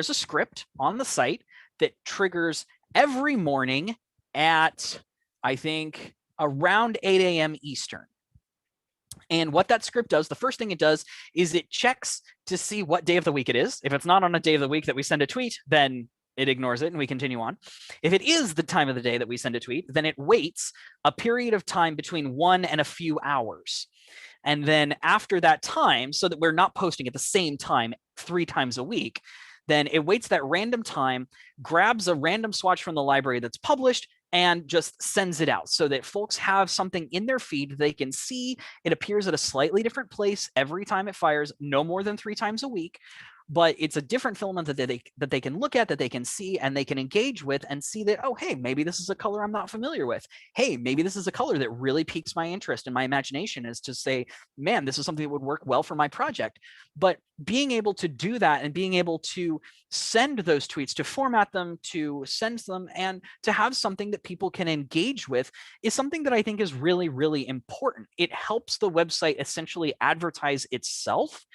script on the site that triggers every morning at, I think, around 8 a.m. Eastern. And what that script does, the first thing it does is it checks to see what day of the week it is. If it's not on a day of the week that we send a tweet, then it ignores it and we continue on. If it is the time of the day that we send a tweet, then it waits a period of time between 1 and a few hours. And then after that time, so that we're not posting at the same time 3 times a week, then it waits that random time, grabs a random swatch from the library that's published, and just sends it out so that folks have something in their feed they can see. It appears at a slightly different place every time it fires, no more than 3 times a week. But it's a different filament that they can look at, that they can see, and they can engage with and see that, oh, hey, maybe this is a color I'm not familiar with. Hey, maybe this is a color that really piques my interest and my imagination, is to say, man, this is something that would work well for my project. But being able to do that and being able to send those tweets, to format them, to send them, and to have something that people can engage with is something that I think is really, really important. It helps the website essentially advertise itself.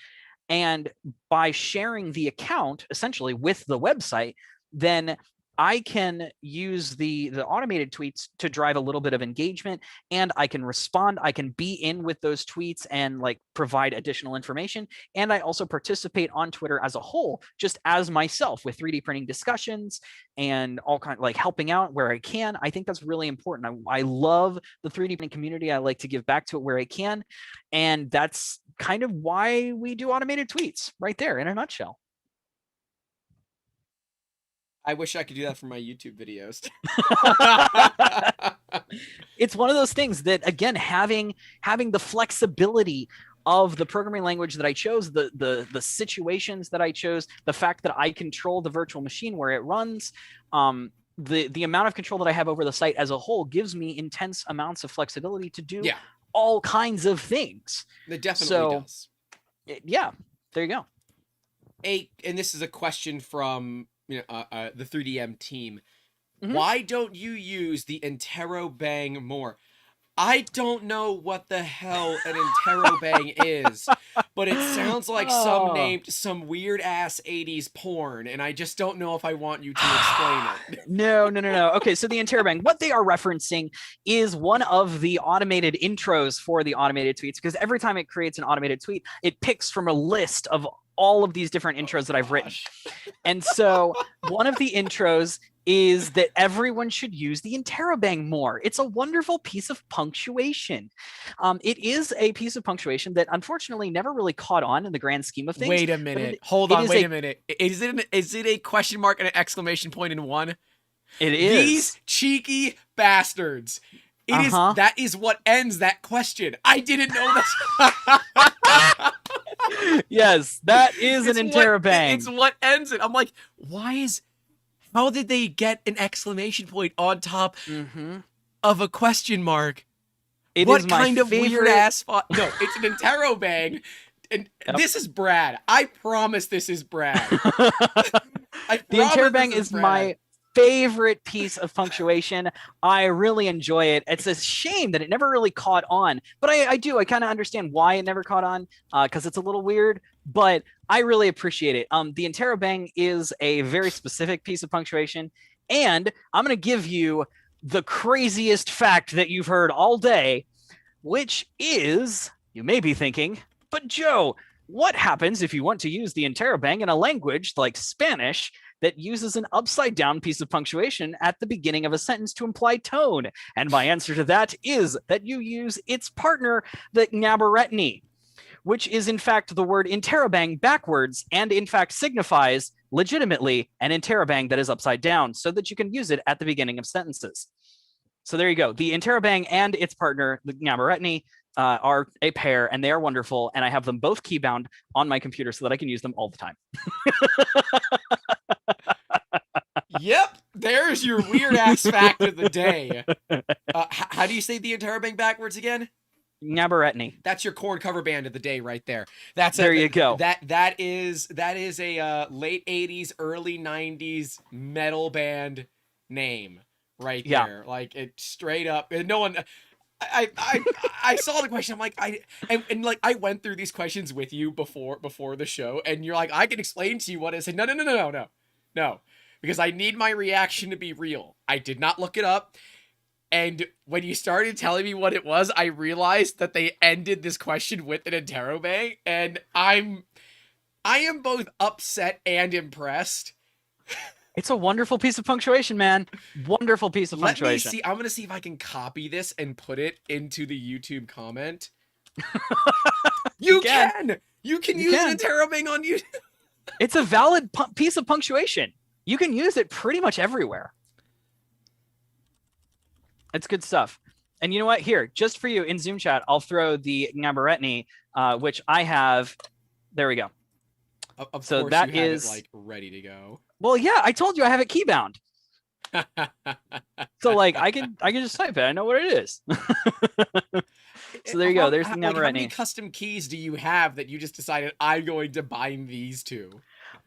And by sharing the account essentially with the website, then I can use the automated tweets to drive a little bit of engagement, and I can respond. I can be in with those tweets and like provide additional information. And I also participate on Twitter as a whole, just as myself, with 3D printing discussions and all kind of like helping out where I can. I think that's really important. I love the 3D printing community. I like to give back to it where I can. And that's kind of why we do automated tweets right there in a nutshell. I wish I could do that for my YouTube videos. It's one of those things that, again, having the flexibility of the programming language that I chose, the situations that I chose, the fact that I control the virtual machine where it runs, the amount of control that I have over the site as a whole gives me intense amounts of flexibility to do all kinds of things. It definitely does. Yeah, there you go. And this is a question from the 3DM team. Mm-hmm. Why don't you use the interrobang more? I don't know what the hell an interrobang is, but it sounds like some weird ass 80s porn, and I just don't know if I want you to explain it. No. Okay, so the interrobang, what they are referencing is one of the automated intros for the automated tweets, because every time it creates an automated tweet, it picks from a list of all of these different intros that I've written. And so one of the intros is that everyone should use the interrobang more. It's a wonderful piece of punctuation. It is a piece of punctuation that unfortunately never really caught on in the grand scheme of things. Wait a minute. Hold on. Wait a minute. Is it a question mark and an exclamation point in one? It is. These cheeky bastards. That is what ends that question. I didn't know that. Yes, that is an interrobang. It's what ends it. I'm like, how did they get an exclamation point on top of a question mark? What kind of weird ass No, it's an interrobang. And this is Brad. I promise this is Brad. The interrobang is my favorite piece of punctuation. I really enjoy it. It's a shame that it never really caught on, but I kind of understand why it never caught on, because it's a little weird, but I really appreciate it. The interrobang is a very specific piece of punctuation, and I'm going to give you the craziest fact that you've heard all day, which is, you may be thinking, but Joe, what happens if you want to use the interrobang in a language like Spanish that uses an upside down piece of punctuation at the beginning of a sentence to imply tone? And my answer to that is that you use its partner, the gnabaretni, which is in fact the word interrobang backwards, and in fact signifies legitimately an interrobang that is upside down, so that you can use it at the beginning of sentences. So there you go. The interrobang and its partner, the gnabaretni, are a pair, and they are wonderful, and I have them both keybound on my computer so that I can use them all the time. Yep, there's your weird ass fact of the day. How do you say the interrobang backwards again? Gnabaretni. That's your corn cover band of the day right there. You go. That is a late 80s, early 90s metal band name right there. Like, it straight up. No one. I saw the question. I'm like, I went through these questions with you before the show, and you're like, I can explain to you what it is. No, because I need my reaction to be real. I did not look it up, and when you started telling me what it was, I realized that they ended this question with an interrobang, and I am both upset and impressed. It's a wonderful piece of punctuation, man. Wonderful piece of punctuation. Let me see. I'm going to see if I can copy this and put it into the YouTube comment. You can use an interrobang on YouTube. It's a valid piece of punctuation. You can use it pretty much everywhere. It's good stuff. And you know what? Here, just for you in Zoom chat, I'll throw the gnabaretni, which I have. There we go. Of so course that you have is it, like, ready to go. Well, yeah, I told you I have it keybound. So like I can just type it. I know what it is. So there you go. There's the gnabaretni. How many custom keys do you have that you just decided I'm going to bind these to?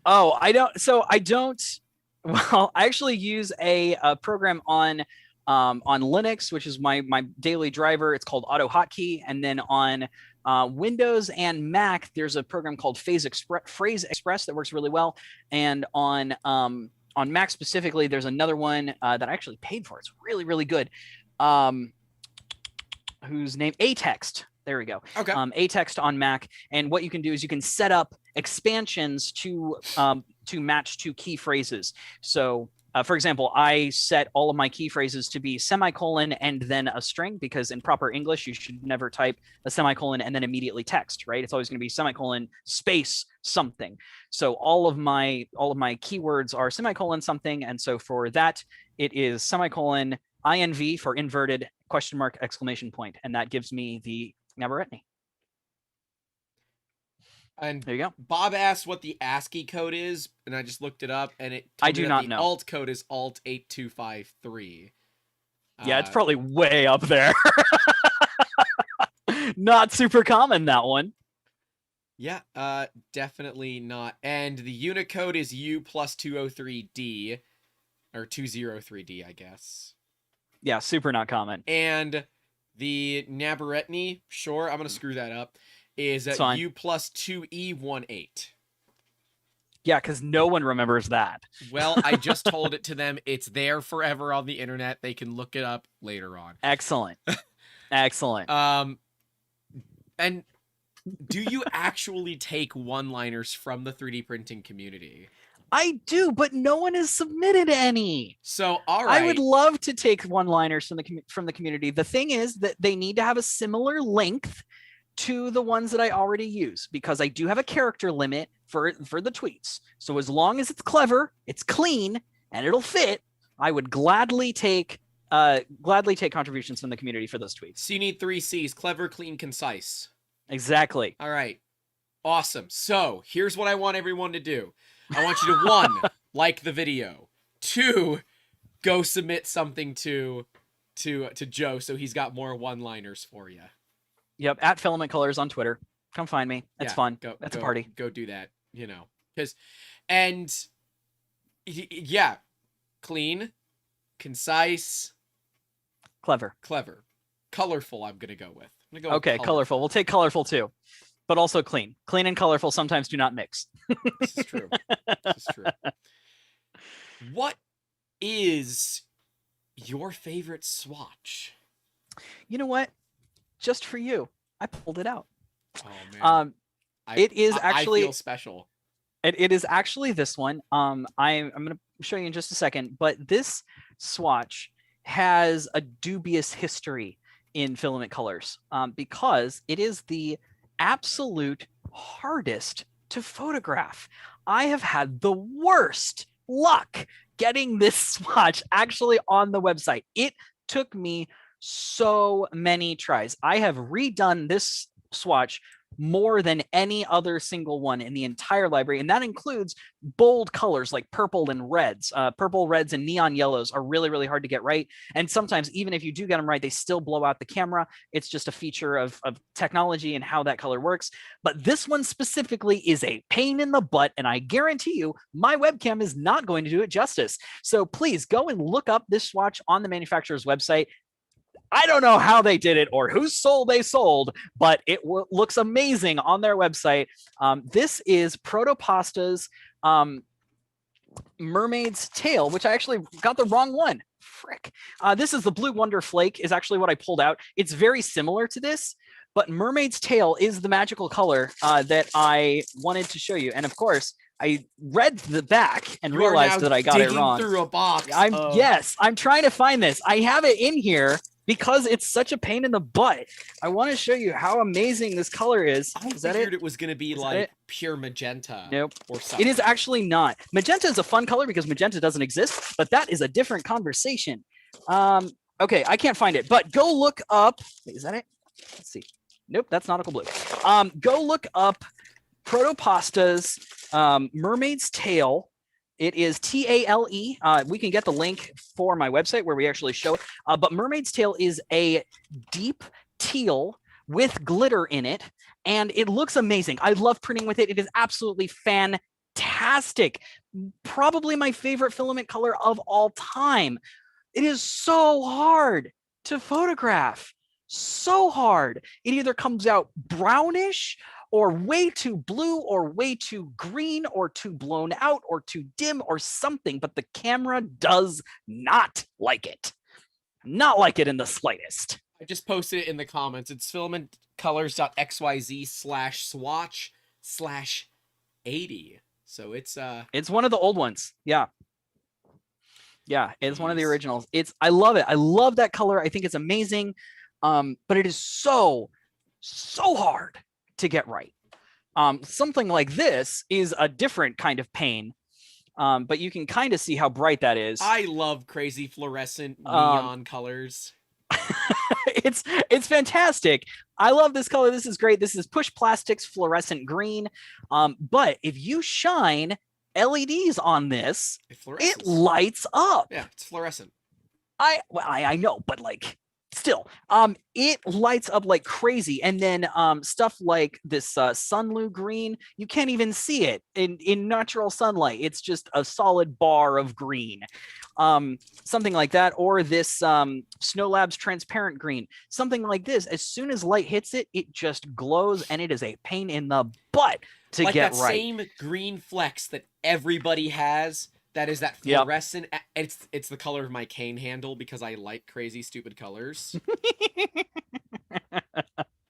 Oh, I don't. Well, I actually use a program on Linux, which is my daily driver. It's called Auto Hotkey, and then on Windows and Mac, there's a program called Phrase Express that works really well. And on Mac specifically, there's another one that I actually paid for. It's really, really good. Whose name? A-Text. There we go. Okay. A-text on Mac. And what you can do is you can set up expansions to match to key phrases. So for example, I set all of my key phrases to be semicolon and then a string, because in proper English, you should never type a semicolon and then immediately text, right? It's always going to be semicolon space something. So all of my keywords are semicolon something. And so for that, it is semicolon INV for inverted question mark exclamation point. And that gives me the Navarrete. And there you go. Bob asked what the ASCII code is, and I just looked it up, and it told I do me that not the know. alt code is alt 8253. Yeah, it's probably way up there. Not super common, that one. Yeah, definitely not. And the Unicode is U plus 203D, or 203D, I guess. Yeah, super not common. And the Navarrete, sure, I'm going to screw that up, is U plus 2E18. Yeah, because no one remembers that. Well, I just told it to them. It's there forever on the internet. They can look it up later on. Excellent. Excellent. And do you actually take one-liners from the 3D printing community? I do, but no one has submitted any. So, all right. I would love to take one-liners from the community. The thing is that they need to have a similar length to the ones that I already use, because I do have a character limit for the tweets. So as long as it's clever, it's clean, and it'll fit, I would gladly take contributions from the community for those tweets. So you need 3 C's: clever, clean, concise. Exactly. All right. Awesome. So here's what I want everyone to do. I want you to 1, like the video. 2, go submit something to Joe so he's got more one-liners for you. Yep, at Filament Colors on Twitter. Come find me. It's fun. That's a party. Go do that, and yeah, clean, concise, clever, colorful. I'm gonna go with. Okay, colorful. We'll take colorful too, but also clean. Clean and colorful sometimes do not mix. This is true. What is your favorite swatch? You know what? Just for you, I pulled it out. Oh man. It is actually I feel special. It is actually this one. I'm going to show you in just a second, but this swatch has a dubious history in Filament Colors because it is the absolute hardest to photograph. I have had the worst luck getting this swatch actually on the website. It took me so many tries. I have redone this swatch more than any other single one in the entire library, and that includes bold colors like purple and reds. Purple, reds, and neon yellows are really, really hard to get right, and sometimes even if you do get them right, they still blow out the camera. It's just a feature of technology and how that color works. But this one specifically is a pain in the butt, and I guarantee you my webcam is not going to do it justice. So please go and look up this swatch on the manufacturer's website. I don't know how they did it or whose soul they sold, but it looks amazing on their website. This is Protopasta's Mermaid's Tail, which I actually got the wrong one. Frick. This is the Blue Wonder Flake is actually what I pulled out. It's very similar to this, but Mermaid's Tail is the magical color that I wanted to show you. And of course, I read the back and realized that I got it wrong. Through a box. Yes, I'm trying to find this. I have it in here because it's such a pain in the butt. I want to show you how amazing this color is. Is that it was going to be like pure magenta. Nope. Or something. It is actually not. Magenta is a fun color because magenta doesn't exist, but that is a different conversation. Okay, I can't find it, but go look up. Wait, is that it? Let's see. Nope, that's nautical blue. Go look up Protopasta's Mermaid's Tail. It is TALE. We can get the link for my website where we actually show it. But Mermaid's Tail is a deep teal with glitter in it, and it looks amazing. I love printing with it. It is absolutely fantastic. Probably my favorite filament color of all time. It is so hard to photograph. So hard. It either comes out brownish or way too blue or way too green or too blown out or too dim or something, but the camera does not like it. Not like it in the slightest. I just posted it in the comments. It's filamentcolors.xyz/swatch/80. So It's one of the old ones. Yeah. Yeah, it's one of the Jeez. originals. I love it. I love that color. I think it's amazing. But it is so hard to get right. Something like this is a different kind of pain. But you can kind of see how bright that is. I love crazy fluorescent neon colors. It's fantastic. I love this color. This is great. This is Push Plastics Fluorescent Green. But if you shine LEDs on this, it lights up. Yeah, it's fluorescent. I know, but like still, it lights up like crazy. And then stuff like this Sunlu green, you can't even see it in natural sunlight. It's just a solid bar of green. Something like that, or this Snow Labs transparent green, something like this. As soon as light hits it, it just glows, and it is a pain in the butt to like get that right. Same green flex that everybody has. That is that fluorescent. Yep. It's the color of my cane handle because I like crazy, stupid colors.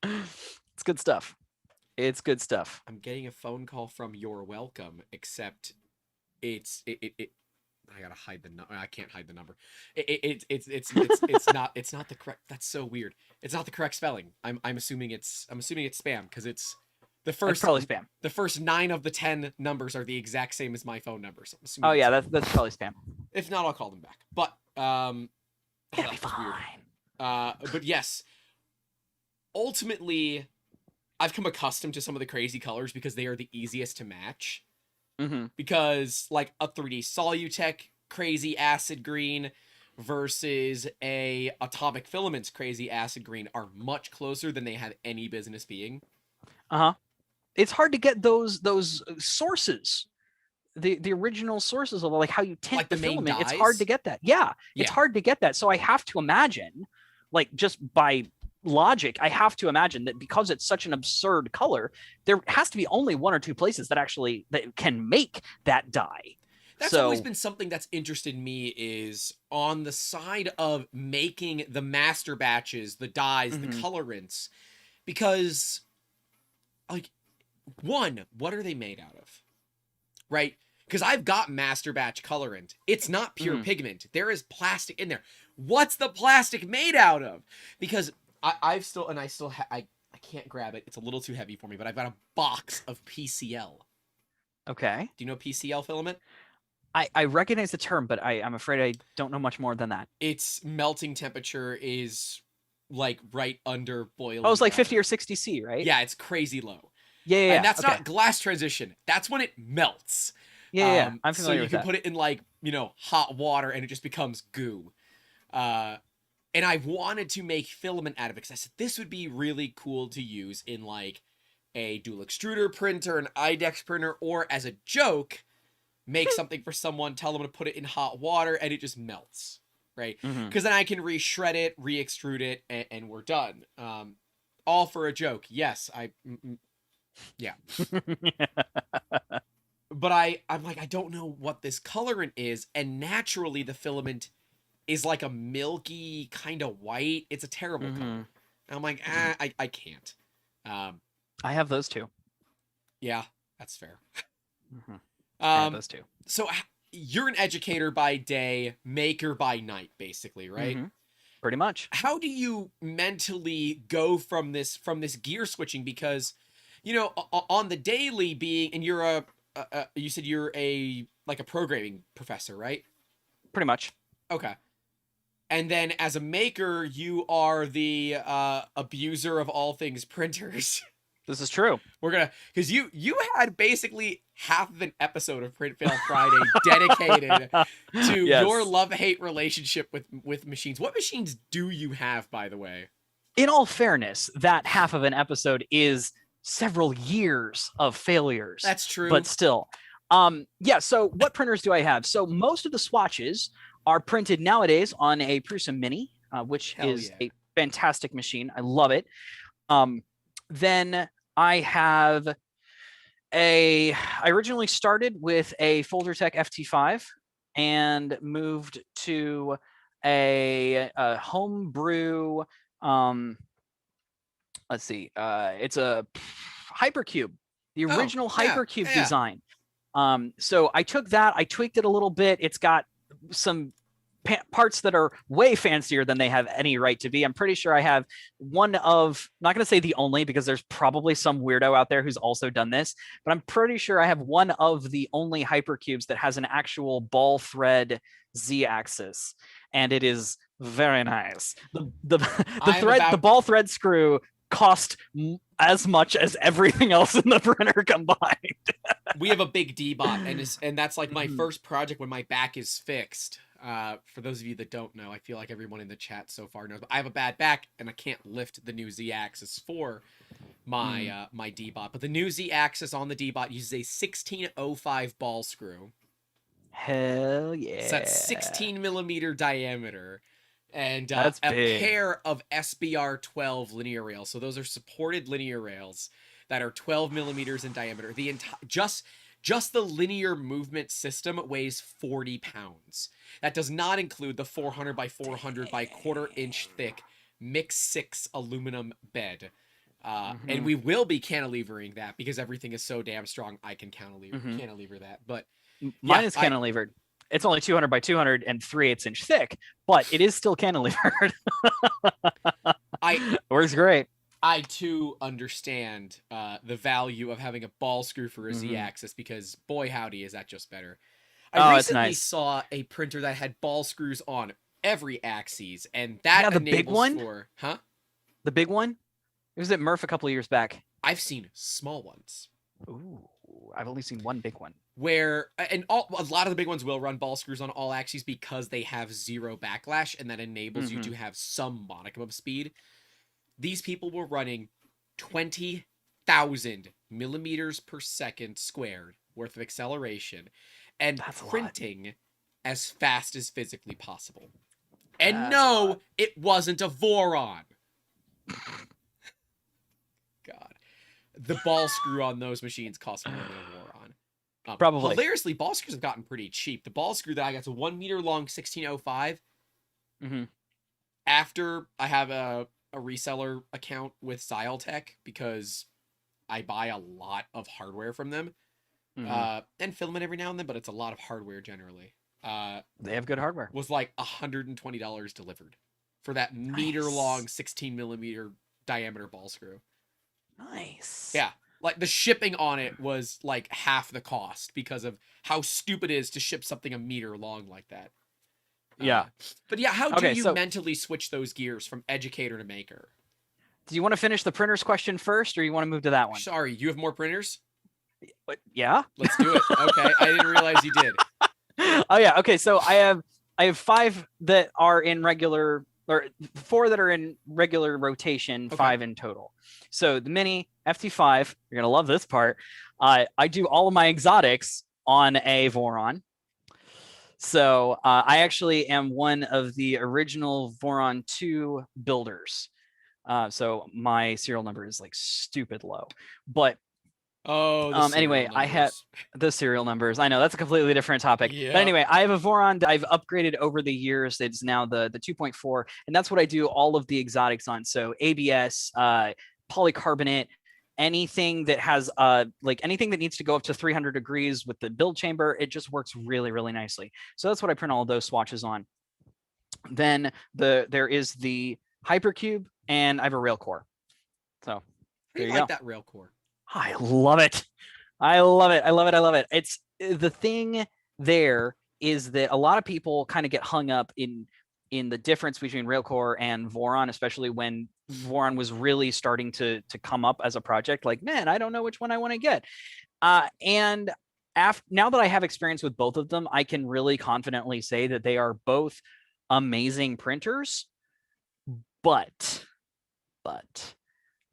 It's good stuff. It's good stuff. I'm getting a phone call from You're Welcome, except it's I gotta hide the number. I can't hide the number. It's not the correct. That's so weird. It's not the correct spelling. I'm assuming it's spam because it's the first. That's probably spam. The first 9 of the 10 numbers are the exact same as my phone number. So oh yeah, that's probably spam. If not, I'll call them back. But it'll be fine. But yes, ultimately, I've come accustomed to some of the crazy colors because they are the easiest to match. Mm-hmm. Because like a 3D Solutech crazy acid green versus a Atomic Filaments crazy acid green are much closer than they have any business being. It's hard to get those sources, the original sources of like how you tint like the dyes? filament. It's hard to get that. Yeah, it's hard to get that. So I have to imagine, like just by logic, I have to imagine that because it's such an absurd color, there has to be only 1 or 2 places that can make that dye. That's always been something that's interested me, is on the side of making the master batches, the dyes, the colorants, because like, one, what are they made out of? Right? Because I've got master batch colorant. It's not pure pigment. There is plastic in there. What's the plastic made out of? Because I can't grab it. It's a little too heavy for me, but I've got a box of PCL. Okay. Do you know PCL filament? I recognize the term, but I'm afraid I don't know much more than that. Its melting temperature is like right under boiling. Oh, it's like water. 50 or 60 C, right? Yeah, it's crazy low. Yeah. And that's not glass transition. That's when it melts. Yeah. I'm familiar with that. So you can put it in like, hot water and it just becomes goo. And I wanted to make filament out of it because I said this would be really cool to use in like a dual extruder printer, an IDEX printer, or as a joke, make something for someone, tell them to put it in hot water and it just melts. Right? Because then I can re-shred it, re-extrude it, and we're done. All for a joke. Yes, yeah. But I'm like, I don't know what this colorant is, and naturally the filament is like a milky kind of white. It's a terrible color. And I'm like, I can't. I have those too. Yeah, that's fair. I have those too. So you're an educator by day, maker by night, basically, right? Pretty much. How do you mentally go from this gear switching? Because, on the daily being, and you're you said you're a programming professor, right? Pretty much. Okay. And then as a maker, you are the abuser of all things printers. This is true. Because you had basically half of an episode of Print Fail Friday dedicated to your love-hate relationship with machines. What machines do you have, by the way? In all fairness, that half of an episode is several years of failures. That's true. But still. So what printers do I have? So most of the swatches are printed nowadays on a Prusa Mini, which is a fantastic machine. I love it. Then I have I originally started with a Foldertech FT5 and moved to a homebrew let's see, it's a Hypercube, the original Hypercube design. So I took that, I tweaked it a little bit. It's got some parts that are way fancier than they have any right to be. I'm pretty sure I have one of, not going to say the only, because there's probably some weirdo out there who's also done this, but I'm pretty sure I have one of the only Hypercubes that has an actual ball thread Z-axis, and it is very nice. The ball thread screw cost as much as everything else in the printer combined. We have a big D-bot, and that's like my first project when my back is fixed. For those of you that don't know, I feel like everyone in the chat so far knows, but I have a bad back and I can't lift the new Z-axis for my my D-bot. But the new Z-axis on the D-bot uses a 1605 ball screw. Hell yeah! So that's 16 millimeter diameter, and a pair of SBR 12 linear rails. So those are supported linear rails that are 12 millimeters in diameter. The entire just the linear movement system weighs 40 pounds. That does not include the 400 by 400 by quarter-inch thick Mix 6 aluminum bed. And we will be cantilevering that because everything is so damn strong. I can cantilever that. But mine is cantilevered. It's only 200 by 200 and 3/8 thick, but it is still cantilevered. Works great. I too understand the value of having a ball screw for a Z-axis because boy howdy is that just better. I recently saw a printer that had ball screws on every axis, and that the big one? The big one? It was at Murph a couple of years back. I've seen small ones. Ooh, I've only seen one big one. Where, and a lot of the big ones will run ball screws on all axes because they have zero backlash, and that enables you to have some modicum of speed. These people were running 20,000 millimeters per second squared worth of acceleration and printing as fast as physically possible. And no, it wasn't a Voron. God. The ball screw on those machines cost more than a Voron. Probably. Hilariously, ball screws have gotten pretty cheap. The ball screw that I got is a 1 meter long 1605. After I have a reseller account with Xyltech because I buy a lot of hardware from them. And Filament every now and then, but it's a lot of hardware generally. They have good hardware. Was like $120 delivered for that meter-long 16 millimeter diameter ball screw. Nice. Yeah. Like the shipping on it was like half the cost because of how stupid it is to ship something a meter long like that. Yeah. But yeah, how do you mentally switch those gears from educator to maker? Do you want to finish the printers question first, or you want to move to that one? Sorry, you have more printers? Yeah. Let's do it. Okay, I didn't realize you did. Oh yeah. Okay, so I have 5 that are in regular, or 4 that are in regular rotation, 5 in total. So the mini FT5, you're gonna love this part. I do all of my exotics on a Voron. So I actually am one of the original Voron 2 builders. So my serial number is like stupid low, but anyway, I had the serial numbers. I know that's a completely different topic, but anyway, I have a Voron that I've upgraded over the years. It's now the 2.4, and that's what I do all of the exotics on. So ABS, polycarbonate, anything that has like anything that needs to go up to 300 degrees with the build chamber, it just works really, really nicely. So that's what I print all of those swatches on. Then there is the Hypercube, and I have a rail core. So there you go. That rail core. I love it. I love it. I love it. I love it. It's the thing there is that a lot of people kind of get hung up in the difference between Railcore and Voron, especially when Voron was really starting to come up as a project. Like, man, I don't know which one I want to get. And now that I have experience with both of them, I can really confidently say that they are both amazing printers. But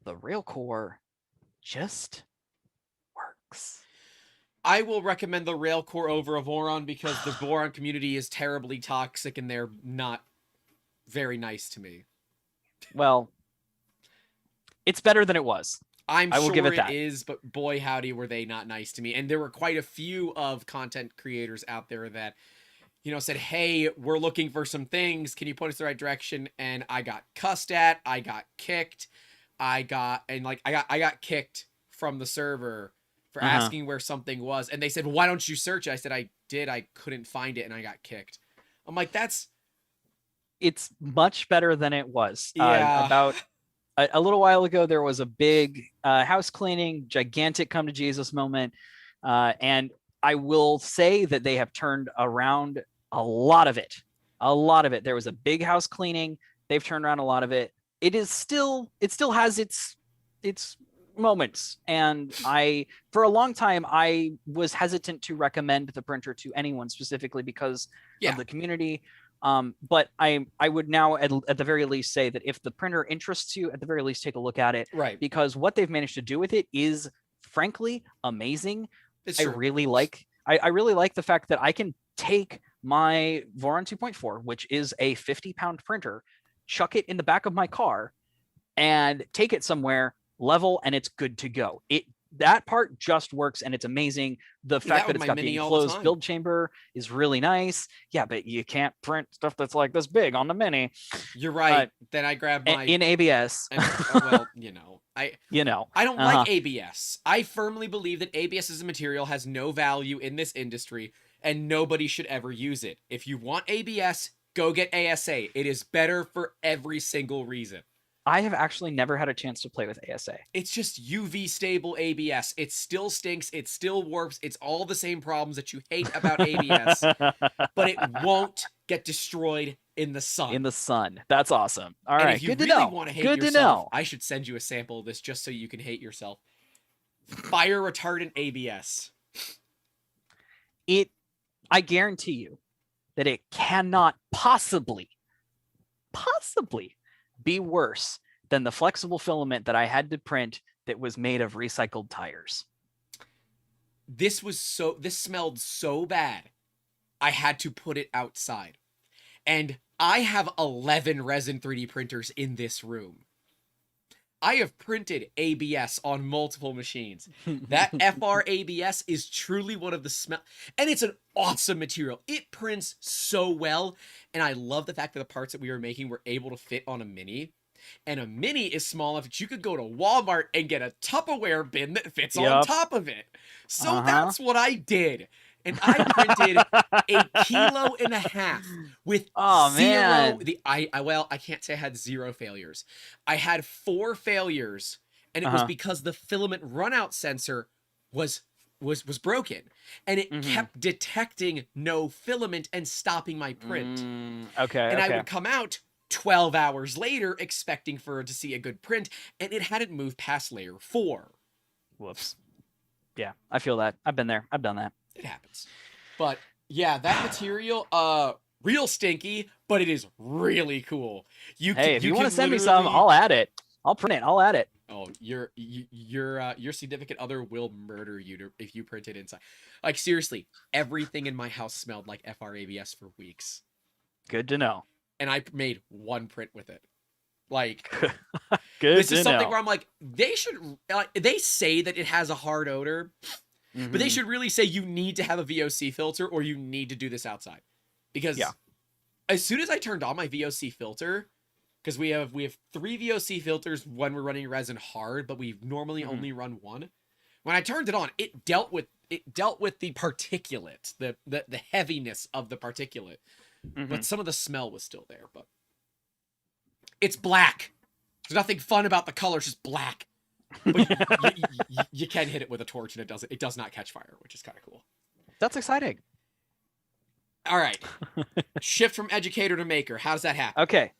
the Railcore just works. I will recommend the Railcore over a Voron because the Voron community is terribly toxic and they're not very nice to me. Well, it's better than it was. I will give it that. It is, but boy howdy were they not nice to me. And there were quite a few of content creators out there that said, hey, we're looking for some things. Can you point us the right direction? And I got cussed at. I got kicked. I got kicked from the server for asking where something was. And they said, well, why don't you search it? I said, I did. I couldn't find it, and I got kicked. I'm like, it's much better than it was. Yeah. About a little while ago, there was a big house cleaning, gigantic come to Jesus moment. And I will say that they have turned around a lot of it. There was a big house cleaning. They've turned around a lot of it. It still has its moments. And for a long time, I was hesitant to recommend the printer to anyone specifically because of the community. But I would now at the very least say that if the printer interests you, at the very least take a look at it. Right. Because what they've managed to do with it is frankly amazing. It's I true. really like the fact that I can take my Voron 2.4, which is a 50-pound printer, chuck it in the back of my car, and take it somewhere, level, and it's good to go. That part just works, and it's amazing. The fact that it's got the enclosed build chamber is really nice. Yeah, but you can't print stuff that's like this big on the Mini. You're right. Then I grabbed my in ABS. Well, I don't like ABS. I firmly believe that ABS as a material has no value in this industry, and nobody should ever use it. If you want ABS, go get ASA. It is better for every single reason. I have actually never had a chance to play with ASA. It's just UV stable ABS. It still stinks. It still warps. It's all the same problems that you hate about ABS, but it won't get destroyed in the sun. In the sun. That's awesome. All right. If you good to really know. want to hate good yourself, to know. I should send you a sample of this just so you can hate yourself. Fire retardant ABS. I guarantee you that it cannot possibly be worse than the flexible filament that I had to print that was made of recycled tires. This smelled so bad, I had to put it outside. And I have 11 resin 3D printers in this room. I have printed ABS on multiple machines. That FR ABS is truly one of the and it's an awesome material. It prints so well, and I love the fact that the parts that we were making were able to fit on a Mini. And a Mini is small enough that you could go to Walmart and get a Tupperware bin that fits on top of it. So that's what I did. And I printed 1.5 kilos with zero. I can't say I had 0 failures. I had 4 failures, and it was because the filament runout sensor was broken, and it kept detecting no filament and stopping my print. And I would come out 12 hours later expecting to see a good print, and it hadn't moved past layer 4. Whoops. Yeah, I feel that. I've been there. I've done that. It happens. But yeah, that material, real stinky, but it is really cool. If you want to send me some, I'll add it. I'll print it. I'll add it. Oh, your significant other will murder you if you print it inside. Like, seriously, everything in my house smelled like FRABS for weeks. Good to know. And I made 1 print with it. Like, good. This is something where I'm like, they should. They say that it has a hard odor. But they should really say you need to have a VOC filter or you need to do this outside. Because as soon as I turned on my VOC filter, because we have 3 VOC filters when we're running resin hard, but we normally only run 1. When I turned it on, it dealt with the particulate, the heaviness of the particulate. But some of the smell was still there. But it's black. There's nothing fun about the color, it's just black. But you can hit it with a torch and it does not catch fire, which is kind of cool. That's exciting. All right. Shift from educator to maker. How does that happen? Okay.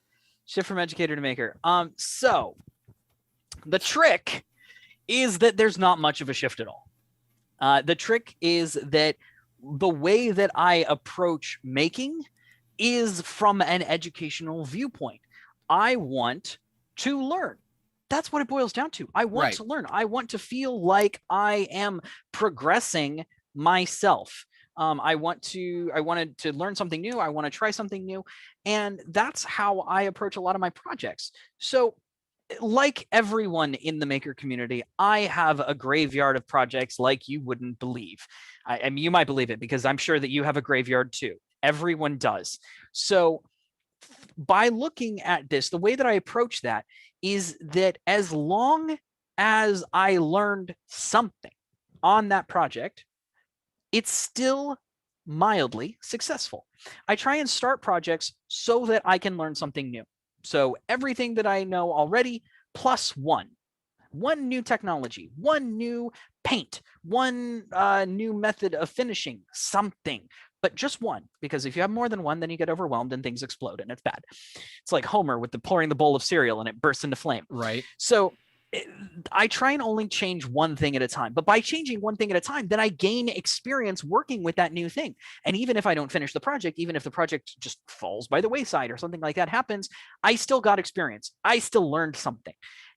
Shift from educator to maker. So the trick is that there's not much of a shift at all. The trick is that the way that I approach making is from an educational viewpoint. I want to learn. That's what it boils down to. I want to learn. I want to feel like I am progressing myself. I wanted to learn something new. I want to try something new. And that's how I approach a lot of my projects. So like everyone in the maker community, I have a graveyard of projects like you wouldn't believe. I mean, you might believe it because I'm sure that you have a graveyard too. Everyone does. So by looking at this, the way that I approach that is that as long as I learned something on that project, it's still mildly successful. I try and start projects so that I can learn something new. So everything that I know already plus one new technology, one new paint, one new method of finishing, something, but just one, because if you have more than one, then you get overwhelmed and things explode and it's bad. It's like Homer with the pouring the bowl of cereal and it bursts into flame. Right. So I try and only change one thing at a time, but by changing one thing at a time, then I gain experience working with that new thing. And even if I don't finish the project, even if the project just falls by the wayside or something like that happens, I still got experience. I still learned something.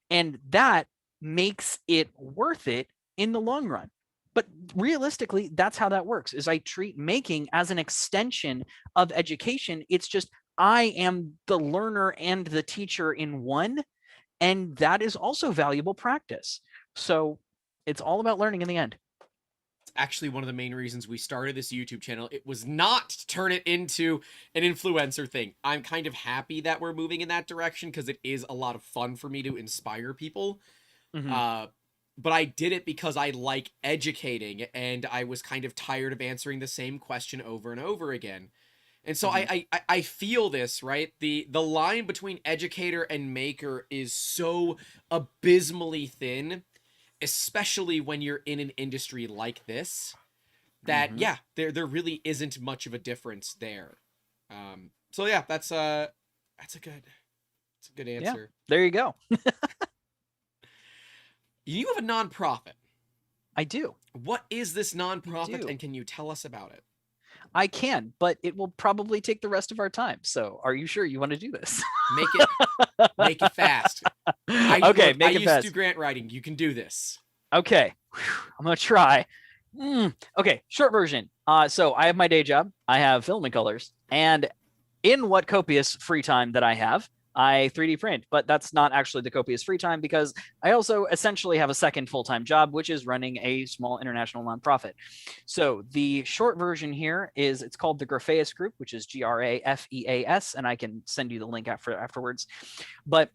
And that makes it worth it in the long run. But realistically, that's how that works, is I treat making as an extension of education. It's just I am the learner and the teacher in one, and that is also valuable practice. So it's all about learning in the end. It's actually one of the main reasons we started this YouTube channel. It was not to turn it into an influencer thing. I'm kind of happy that we're moving in that direction because it is a lot of fun for me to inspire people. But I did it because I like educating, and I was kind of tired of answering the same question over and over again. And so I feel this, right? The line between educator and maker is so abysmally thin, especially when you're in an industry like this, that yeah, there really isn't much of a difference there. So yeah, that's a good answer. Yeah, there you go. You have a nonprofit. I do. What is this nonprofit, and can you tell us about it? I can, but it will probably take the rest of our time. So are you sure you want to do this? Make it fast. Okay, look, make it fast. I used to do grant writing. You can do this. Okay, I'm going to try. Okay, short version. So I have my day job. I have Filament Colors. And in what copious free time that I have, I 3D print, but that's not actually the copious free time because I also essentially have a second full-time job, which is running a small international nonprofit. So the short version here is it's called the Grafeas Group, which is Grafeas, and I can send you the link afterwards. But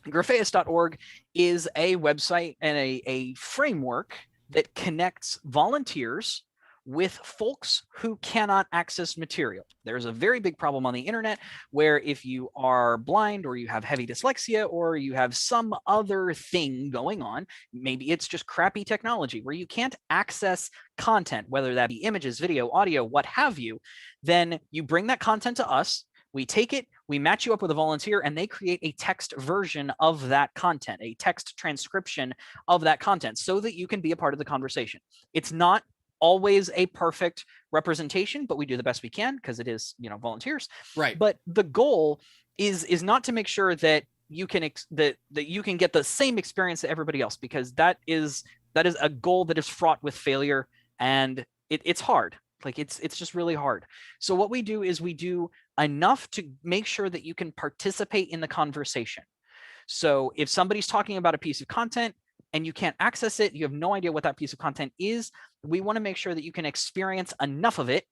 grafeas.org is a website and a framework that connects volunteers with folks who cannot access material. There's a very big problem on the internet where if you are blind or you have heavy dyslexia or you have some other thing going on, maybe it's just crappy technology where you can't access content, whether that be images, video, audio, what have you, then you bring that content to us. We take it, we match you up with a volunteer, and they create a text version of that content, a text transcription of that content so that you can be a part of the conversation. It's not always a perfect representation, but we do the best we can because it is, volunteers. Right. But the goal is not to make sure that you can that you can get the same experience that everybody else, because that is a goal that is fraught with failure, and it's hard. Like it's just really hard. So what we do is we do enough to make sure that you can participate in the conversation. So if somebody's talking about a piece of content and you can't access it, you have no idea what that piece of content is, we want to make sure that you can experience enough of it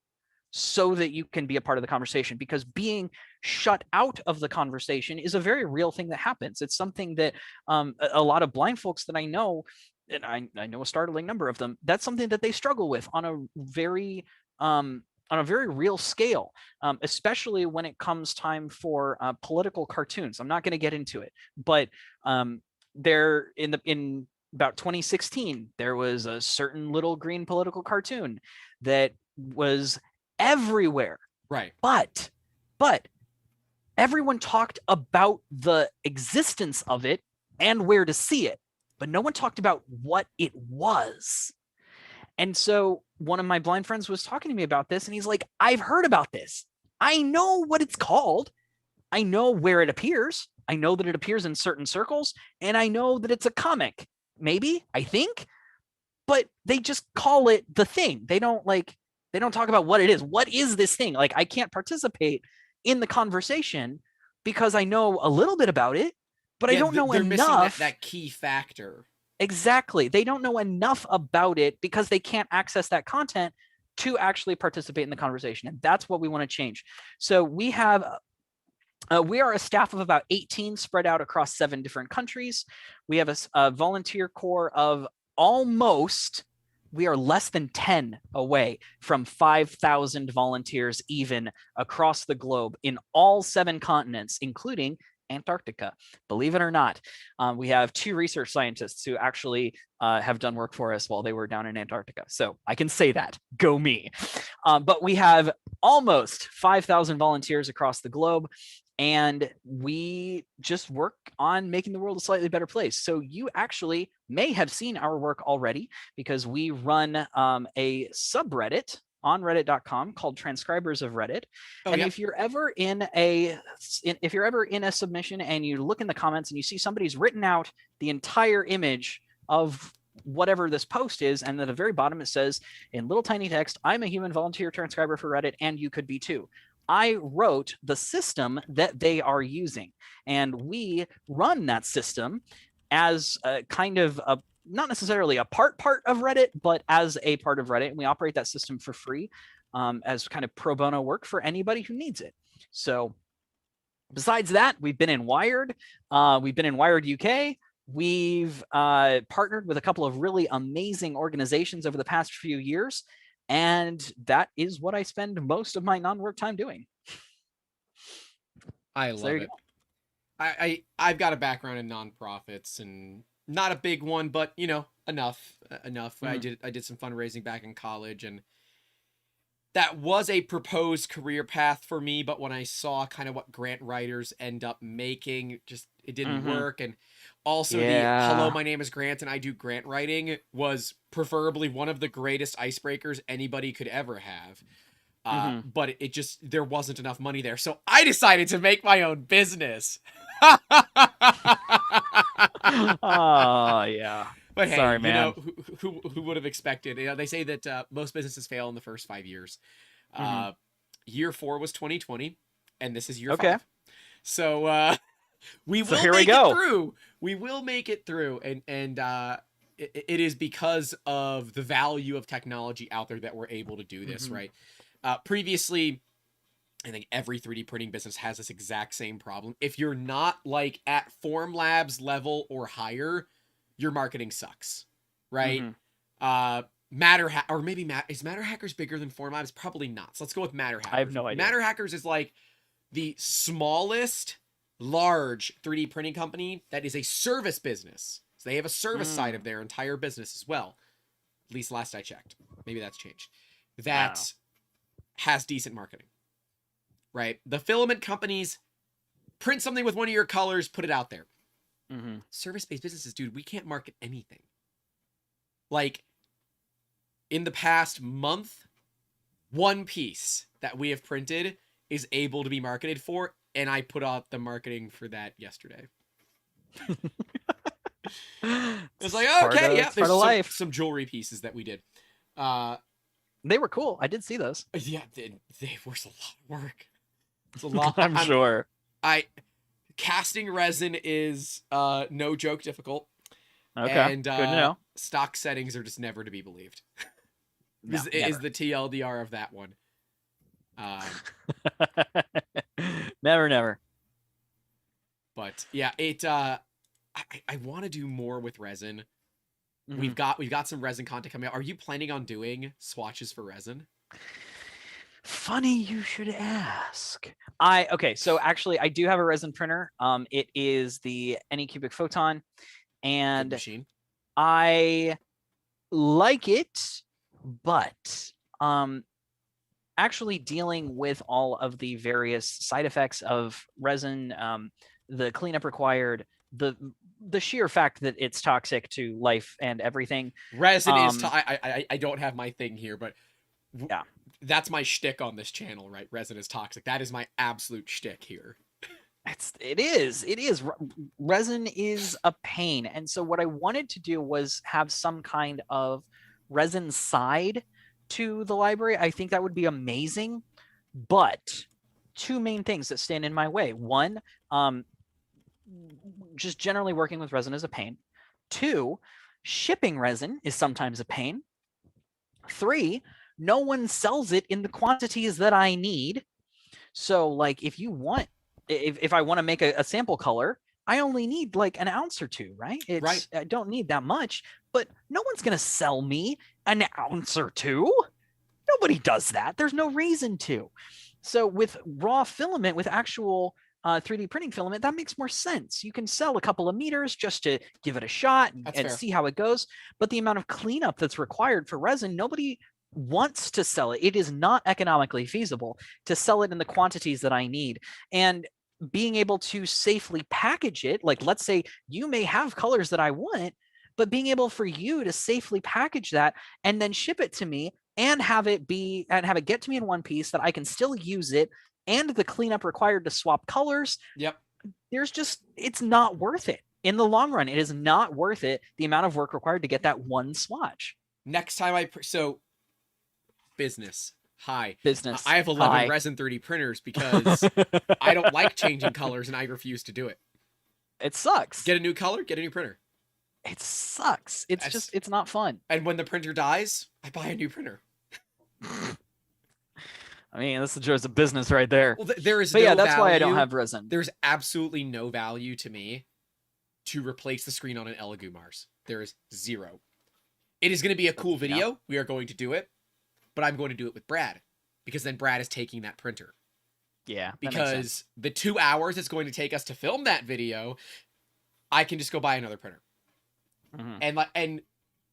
so that you can be a part of the conversation, because being shut out of the conversation is a very real thing that happens. It's something that a lot of blind folks that I know, and I know a startling number of them, that's something that they struggle with on a very real scale, especially when it comes time for political cartoons. I'm not going to get into it, but there in about 2016, there was a certain little green political cartoon that was everywhere. Right. But everyone talked about the existence of it and where to see it, but no one talked about what it was. And so one of my blind friends was talking to me about this, and he's like, I've heard about this. I know what it's called. I know where it appears. I know that it appears in certain circles, and I know that it's a comic. Maybe, I think, but they just call it the thing. They don't talk about what it is. What is this thing? Like, I can't participate in the conversation because I know a little bit about it, but I don't know enough. That key factor. Exactly. They don't know enough about it because they can't access that content to actually participate in the conversation. And that's what we want to change. So we have we are a staff of about 18 spread out across 7 different countries. We have a volunteer core of almost, we are less than 10 away from 5,000 volunteers even across the globe in all 7 continents, including Antarctica. Believe it or not, we have 2 research scientists who actually have done work for us while they were down in Antarctica. So I can say that, go me. But we have almost 5,000 volunteers across the globe, and we just work on making the world a slightly better place. So you actually may have seen our work already, because we run a subreddit on reddit.com called Transcribers of Reddit. Oh, And yeah. if you're ever in a submission and you look in the comments and you see somebody's written out the entire image of whatever this post is, and at the very bottom it says in little tiny text, "I'm a human volunteer transcriber for Reddit, and you could be too." I wrote the system that they are using, and we run that system as a kind of a, not necessarily a part of Reddit, but as a part of Reddit. And we operate that system for free as kind of pro bono work for anybody who needs it. So besides that, we've been in Wired. We've been in Wired UK. We've partnered with a couple of really amazing organizations over the past few years. And that is what I spend most of my non-work time doing. I love it. I've got a background in nonprofits, and not a big one, but you know, enough. I did some fundraising back in college, and that was a proposed career path for me. But when I saw kind of what grant writers end up making, just it didn't work. And also the "Hello, my name is Grant and I do grant writing" was preferably one of the greatest icebreakers anybody could ever have. But it just, there wasn't enough money there. So I decided to make my own business. Oh, yeah. But hey, sorry, man. You know, who would have expected? You know, they say that most businesses fail in the first 5 years. Year 4 was 2020, and this is year 5. So we will make it through. We will make it through, and it is because of the value of technology out there that we're able to do this, right? Previously, I think every 3D printing business has this exact same problem. If you're not like at Formlabs level or higher, your marketing sucks, right? Is Matter Hackers bigger than Formlabs? Probably not. So let's go with Matter Hackers. I have no idea. Matter Hackers is like the smallest large 3D printing company that is a service business. So they have a service side of their entire business as well. At least last I checked. Maybe that's changed. That has decent marketing, right? The filament companies print something with one of your colors, put it out there. Service-based businesses, dude, we can't market anything. Like, in the past month, one piece that we have printed is able to be marketed for, and I put out the marketing for that yesterday. It's like, okay, yeah, there's some jewelry pieces that we did. They were cool. I did see those. Yeah, they were a lot of work. It's a lot. I'm sure. Casting resin is no joke difficult. Okay, and good to know. Stock settings are just never to be believed. No, is the TLDR of that one. Never. But yeah, I want to do more with resin. We've got some resin content coming out. Are you planning on doing swatches for resin? Funny you should ask. So actually I do have a resin printer. It is the Anycubic Photon, and I like it, but actually dealing with all of the various side effects of resin, the cleanup required, the sheer fact that it's toxic to life and everything. Resin is I don't have my thing here, but yeah, that's my shtick on this channel, right? Resin is toxic. That is my absolute shtick here. It is. Resin is a pain. And so what I wanted to do was have some kind of resin side to the library. I think that would be amazing. But 2 main things that stand in my way. 1, just generally working with resin is a pain. 2, shipping resin is sometimes a pain. 3, no one sells it in the quantities that I need. So like if I want to make a sample color, I only need like an ounce or two, right? Right. I don't need that much, but no one's going to sell me an ounce or two. Nobody does that. There's no reason to. So with raw filament, with actual 3D printing filament, that makes more sense. You can sell a couple of meters just to give it a shot and see how it goes. But the amount of cleanup that's required for resin, nobody wants to sell it. It is not economically feasible to sell it in the quantities that I need. And being able to safely package it, like let's say you may have colors that I want, but being able for you to safely package that and then ship it to me and have it get to me in one piece that I can still use it, and the cleanup required to swap colors. Yep. It's not worth it. In the long run, it is not worth it, the amount of work required to get that one swatch. Next time business. Hi. Business. I have 11 resin 3D printers because I don't like changing colors and I refuse to do it. It sucks. Get a new color, get a new printer. It sucks. It's not fun. And when the printer dies, I buy a new printer. I mean, this is just a business right there. Well, there is but no yeah, that's value. why I don't have resin. There's absolutely no value to me to replace the screen on an Elegumars. There is zero. It is going to be a cool video. Yeah. We are going to do it, but I'm going to do it with Brad because then Brad is taking that printer. Yeah. Because the 2 hours it's going to take us to film that video, I can just go buy another printer. Mm-hmm. And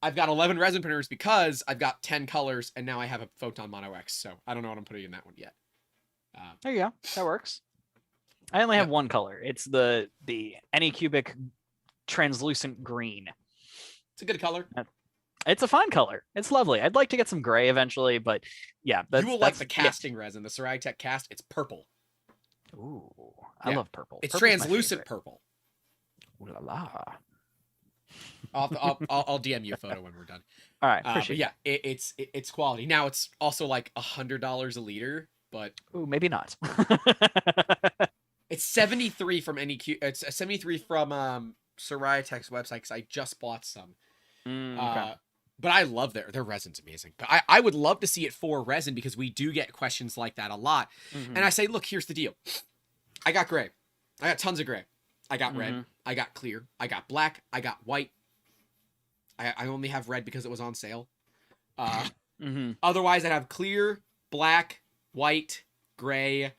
I've got 11 resin printers because I've got 10 colors and now I have a Photon Mono X. So I don't know what I'm putting in that one yet. There you go. That works. I only have one color. It's the Anycubic translucent green. It's a good color. It's a fine color. It's lovely. I'd like to get some gray eventually, but yeah. You will like the casting resin, the Ceratech cast. It's purple. Ooh, I love purple. It's translucent purple. Ooh la la. I'll DM you a photo when we're done. All right, appreciate yeah, it's quality. Now it's also like $100 a liter, but ooh, maybe not. It's 73 from Anycubic. It's 73 from Ceratech's website because I just bought some. Okay. But I love their resin's amazing. But I would love to see it for resin because we do get questions like that a lot. Mm-hmm. And I say, look, here's the deal. I got gray. I got tons of gray. I got red. I got clear. I got black. I got white. I only have red because it was on sale. Otherwise, I'd have clear, black, white, gray,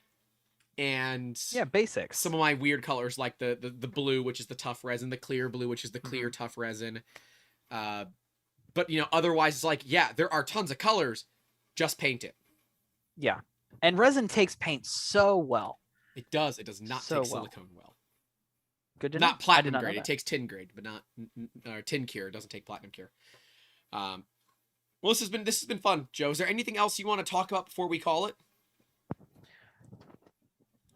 and basics. Some of my weird colors like the blue, which is the tough resin, the clear blue, which is the clear tough resin. But otherwise it's like, yeah, there are tons of colors. Just paint it. Yeah, and resin takes paint so well. It does. It does not take silicone well. Good to know. Not platinum grade. It takes tin grade, but not tin cure. It doesn't take platinum cure. Well, this has been fun, Joe. Is there anything else you want to talk about before we call it?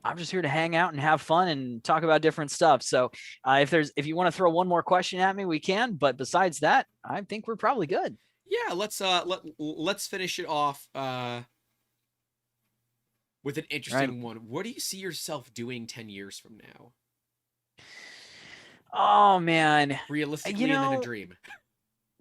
I'm just here to hang out and have fun and talk about different stuff. So if you want to throw one more question at me, we can. But besides that, I think we're probably good. Yeah, let's finish it off with an interesting one. What do you see yourself doing 10 years from now? Oh man, realistically, and then a dream.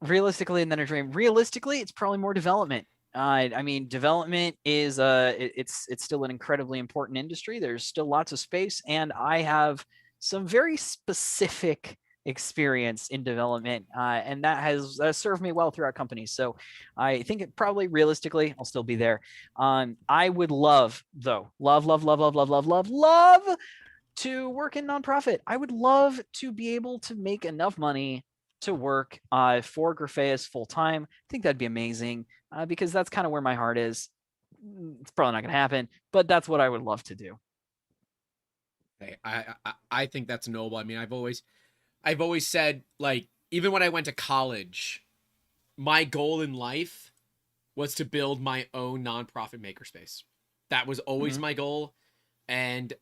Realistically, and then a dream. Realistically, it's probably more development. I mean, development is it's still an incredibly important industry. There's still lots of space, and I have some very specific experience in development, and that has served me well throughout companies. So I think it probably realistically I'll still be there. I would love to work in nonprofit. I would love to be able to make enough money to work for Grapheus full time. I think that'd be amazing because that's kind of where my heart is. It's probably not going to happen, but that's what I would love to do. Hey, I think that's noble. I mean, I've always said, like, even when I went to college, my goal in life was to build my own nonprofit makerspace. That was always my goal, and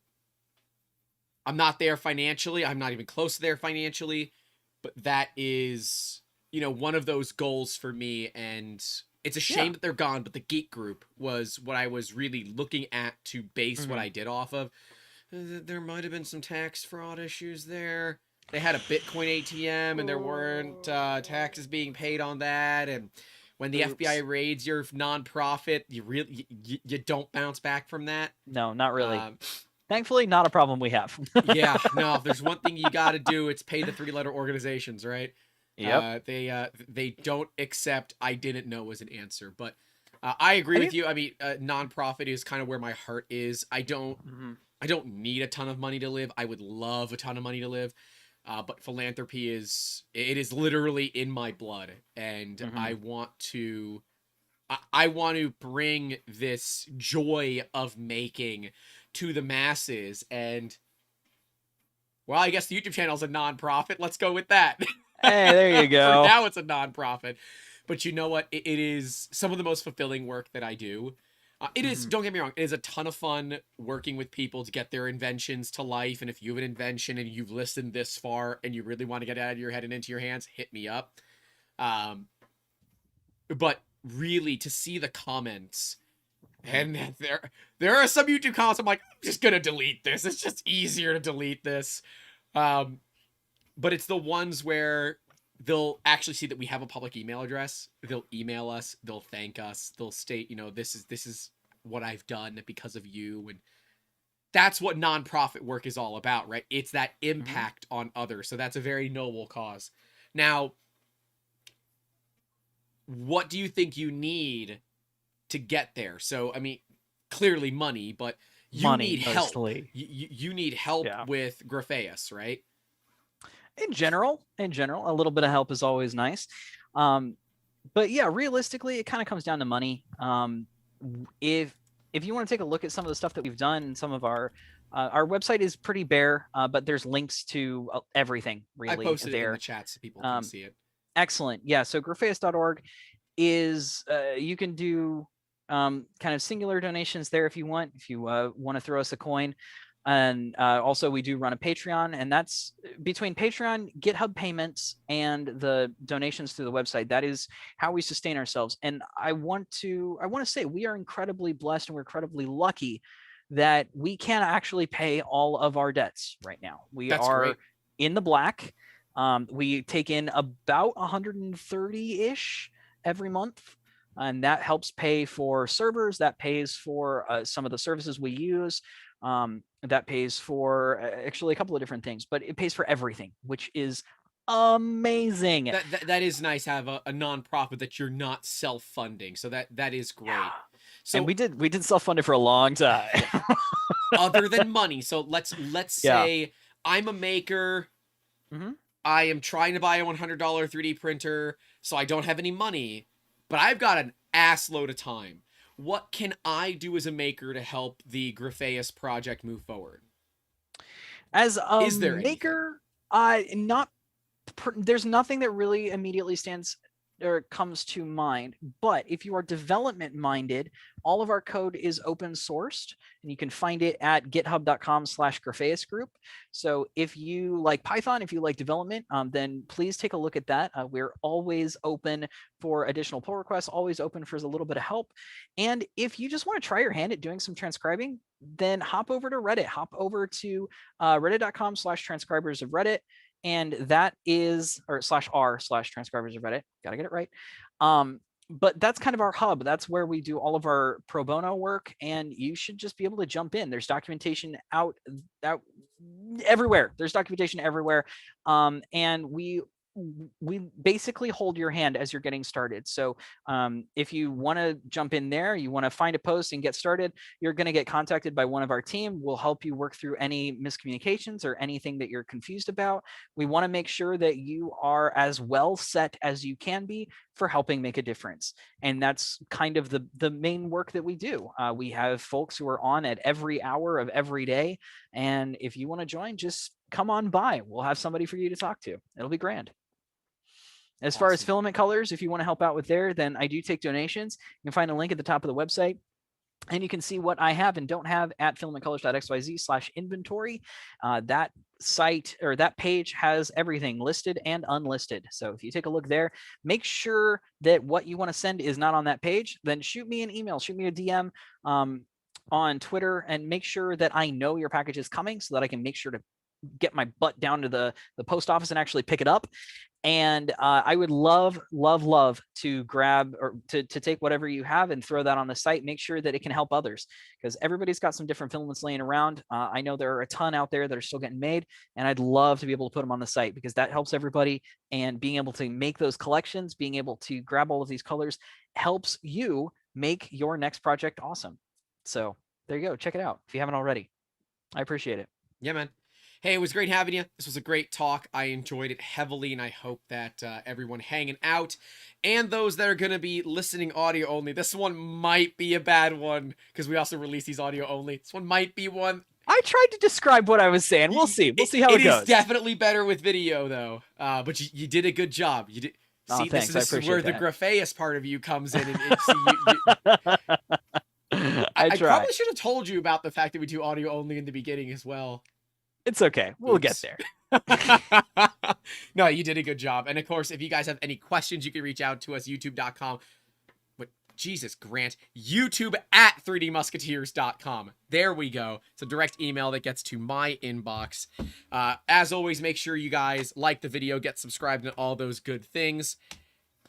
I'm not there financially. I'm not even close to there financially. But that is, one of those goals for me. And it's a shame that they're gone. But the Geek Group was what I was really looking at to base what I did off of. There might have been some tax fraud issues there. They had a Bitcoin ATM and there weren't taxes being paid on that. And when the FBI Oops. raids your nonprofit, you don't bounce back from that. No, not really. Um, Thankfully, not a problem we have. yeah, no, if there's one thing you got to do, it's pay the 3-letter organizations, right? Yep. They don't accept I didn't know as an answer, but I agree with you. I mean, nonprofit is kind of where my heart is. I don't need a ton of money to live. I would love a ton of money to live, but philanthropy is literally in my blood, and I want to bring this joy of making to the masses. And well, I guess the YouTube channel is a non-profit. Let's go with that. Hey, there you go. For now, it's a non-profit. But you know what? It is some of the most fulfilling work that I do. It is, don't get me wrong, it is a ton of fun working with people to get their inventions to life. And if you have an invention and you've listened this far and you really want to get it out of your head and into your hands, hit me up. But really, to see the comments, and there are some YouTube comments I'm like, I'm just gonna delete this. It's just easier to delete this. But it's the ones where they'll actually see that we have a public email address. They'll email us. They'll thank us. They'll state, you know, this is what I've done because of you. And that's what nonprofit work is all about, right? It's that impact on others. So that's a very noble cause. Now, what do you think you need to get there? So, I mean, clearly money, but you need help. You need help with Grapheus, right? In general, a little bit of help is always nice. But yeah, realistically, it kind of comes down to money. If you want to take a look at some of the stuff that we've done, some of our website is pretty bare, but there's links to everything really. I posted there it in the chat so people can see it. Excellent. Yeah. So grapheus.org is you can do kind of singular donations there if you want. If you want to throw us a coin. And also we do run a Patreon, and that's between Patreon, GitHub payments, and the donations through the website. That is how we sustain ourselves. And I want to say we are incredibly blessed and we're incredibly lucky that we can actually pay all of our debts right now. That's great. In the black. We take in about 130-ish every month. And that helps pay for servers. That pays for some of the services we use. That pays for actually a couple of different things, but it pays for everything, which is amazing. That is nice to have a nonprofit that you're not self-funding. So that is great. Yeah. So and we did self-fund it for a long time. Other than money. So let's say I'm a maker. I am trying to buy a $100 3D printer, so I don't have any money, but I've got an ass load of time. What can I do as a maker to help the Grapheus project move forward? As a maker, there's nothing that really immediately stands or comes to mind. But if you are development minded, all of our code is open sourced, and you can find it at github.com/Grapheus group. So if you like Python, if you like development, then please take a look at that. We're always open for additional pull requests, always open for a little bit of help. And if you just want to try your hand at doing some transcribing, then hop over to Reddit, hop over to reddit.com/transcribers of Reddit. And that is, or /r/transcribers of Reddit. Got to get it right. But that's kind of our hub. That's where we do all of our pro bono work, and you should just be able to jump in. There's documentation out everywhere. There's documentation everywhere. And we basically hold your hand as you're getting started. So if you want to jump in there, you want to find a post and get started, you're going to get contacted by one of our team. We'll help you work through any miscommunications or anything that you're confused about. We want to make sure that you are as well set as you can be for helping make a difference. And that's kind of the main work that we do. We have folks who are on at every hour of every day. And if you want to join, just come on by. We'll have somebody for you to talk to. It'll be grand. As far as Filament Colors, if you want to help out with there, then I do take donations. You can find a link at the top of the website, and you can see what I have and don't have at filamentcolors.xyz/inventory. That site, or that page, has everything listed and unlisted. So if you take a look there, make sure that what you want to send is not on that page. Then shoot me an email, shoot me a DM on Twitter, and make sure that I know your package is coming so that I can make sure to get my butt down to the post office and actually pick it up. And I would love to grab or to take whatever you have and throw that on the site. Make sure that it can help others, because everybody's got some different filaments laying around. I know there are a ton out there that are still getting made, and I'd love to be able to put them on the site, because that helps everybody. And being able to make those collections, being able to grab all of these colors, helps you make your next project awesome. So there you go. Check it out if you haven't already. I appreciate it. Yeah, man. Hey, it was great having you. This was a great talk. I enjoyed it heavily, and I hope that everyone hanging out and those that are going to be listening audio only, this one might be a bad one, because we also release these audio only. This one might be one. I tried to describe what I was saying. We'll see. We'll see how it goes. It is definitely better with video, though. But you did a good job. You did. See, thanks. This is where that. the Grapheus part of you comes in. And see, I probably should have told you about the fact that we do audio only in the beginning as well. It's okay. We'll get there. No, you did a good job. And of course, if you guys have any questions, you can reach out to us, youtube.com. But Jesus, Grant, YouTube at 3dmusketeers.com. There we go. It's a direct email that gets to my inbox. As always, make sure you guys like the video, get subscribed, and all those good things.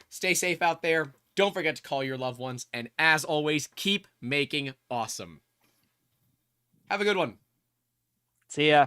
Stay safe out there. Don't forget to call your loved ones. And as always, keep making awesome. Have a good one. See ya.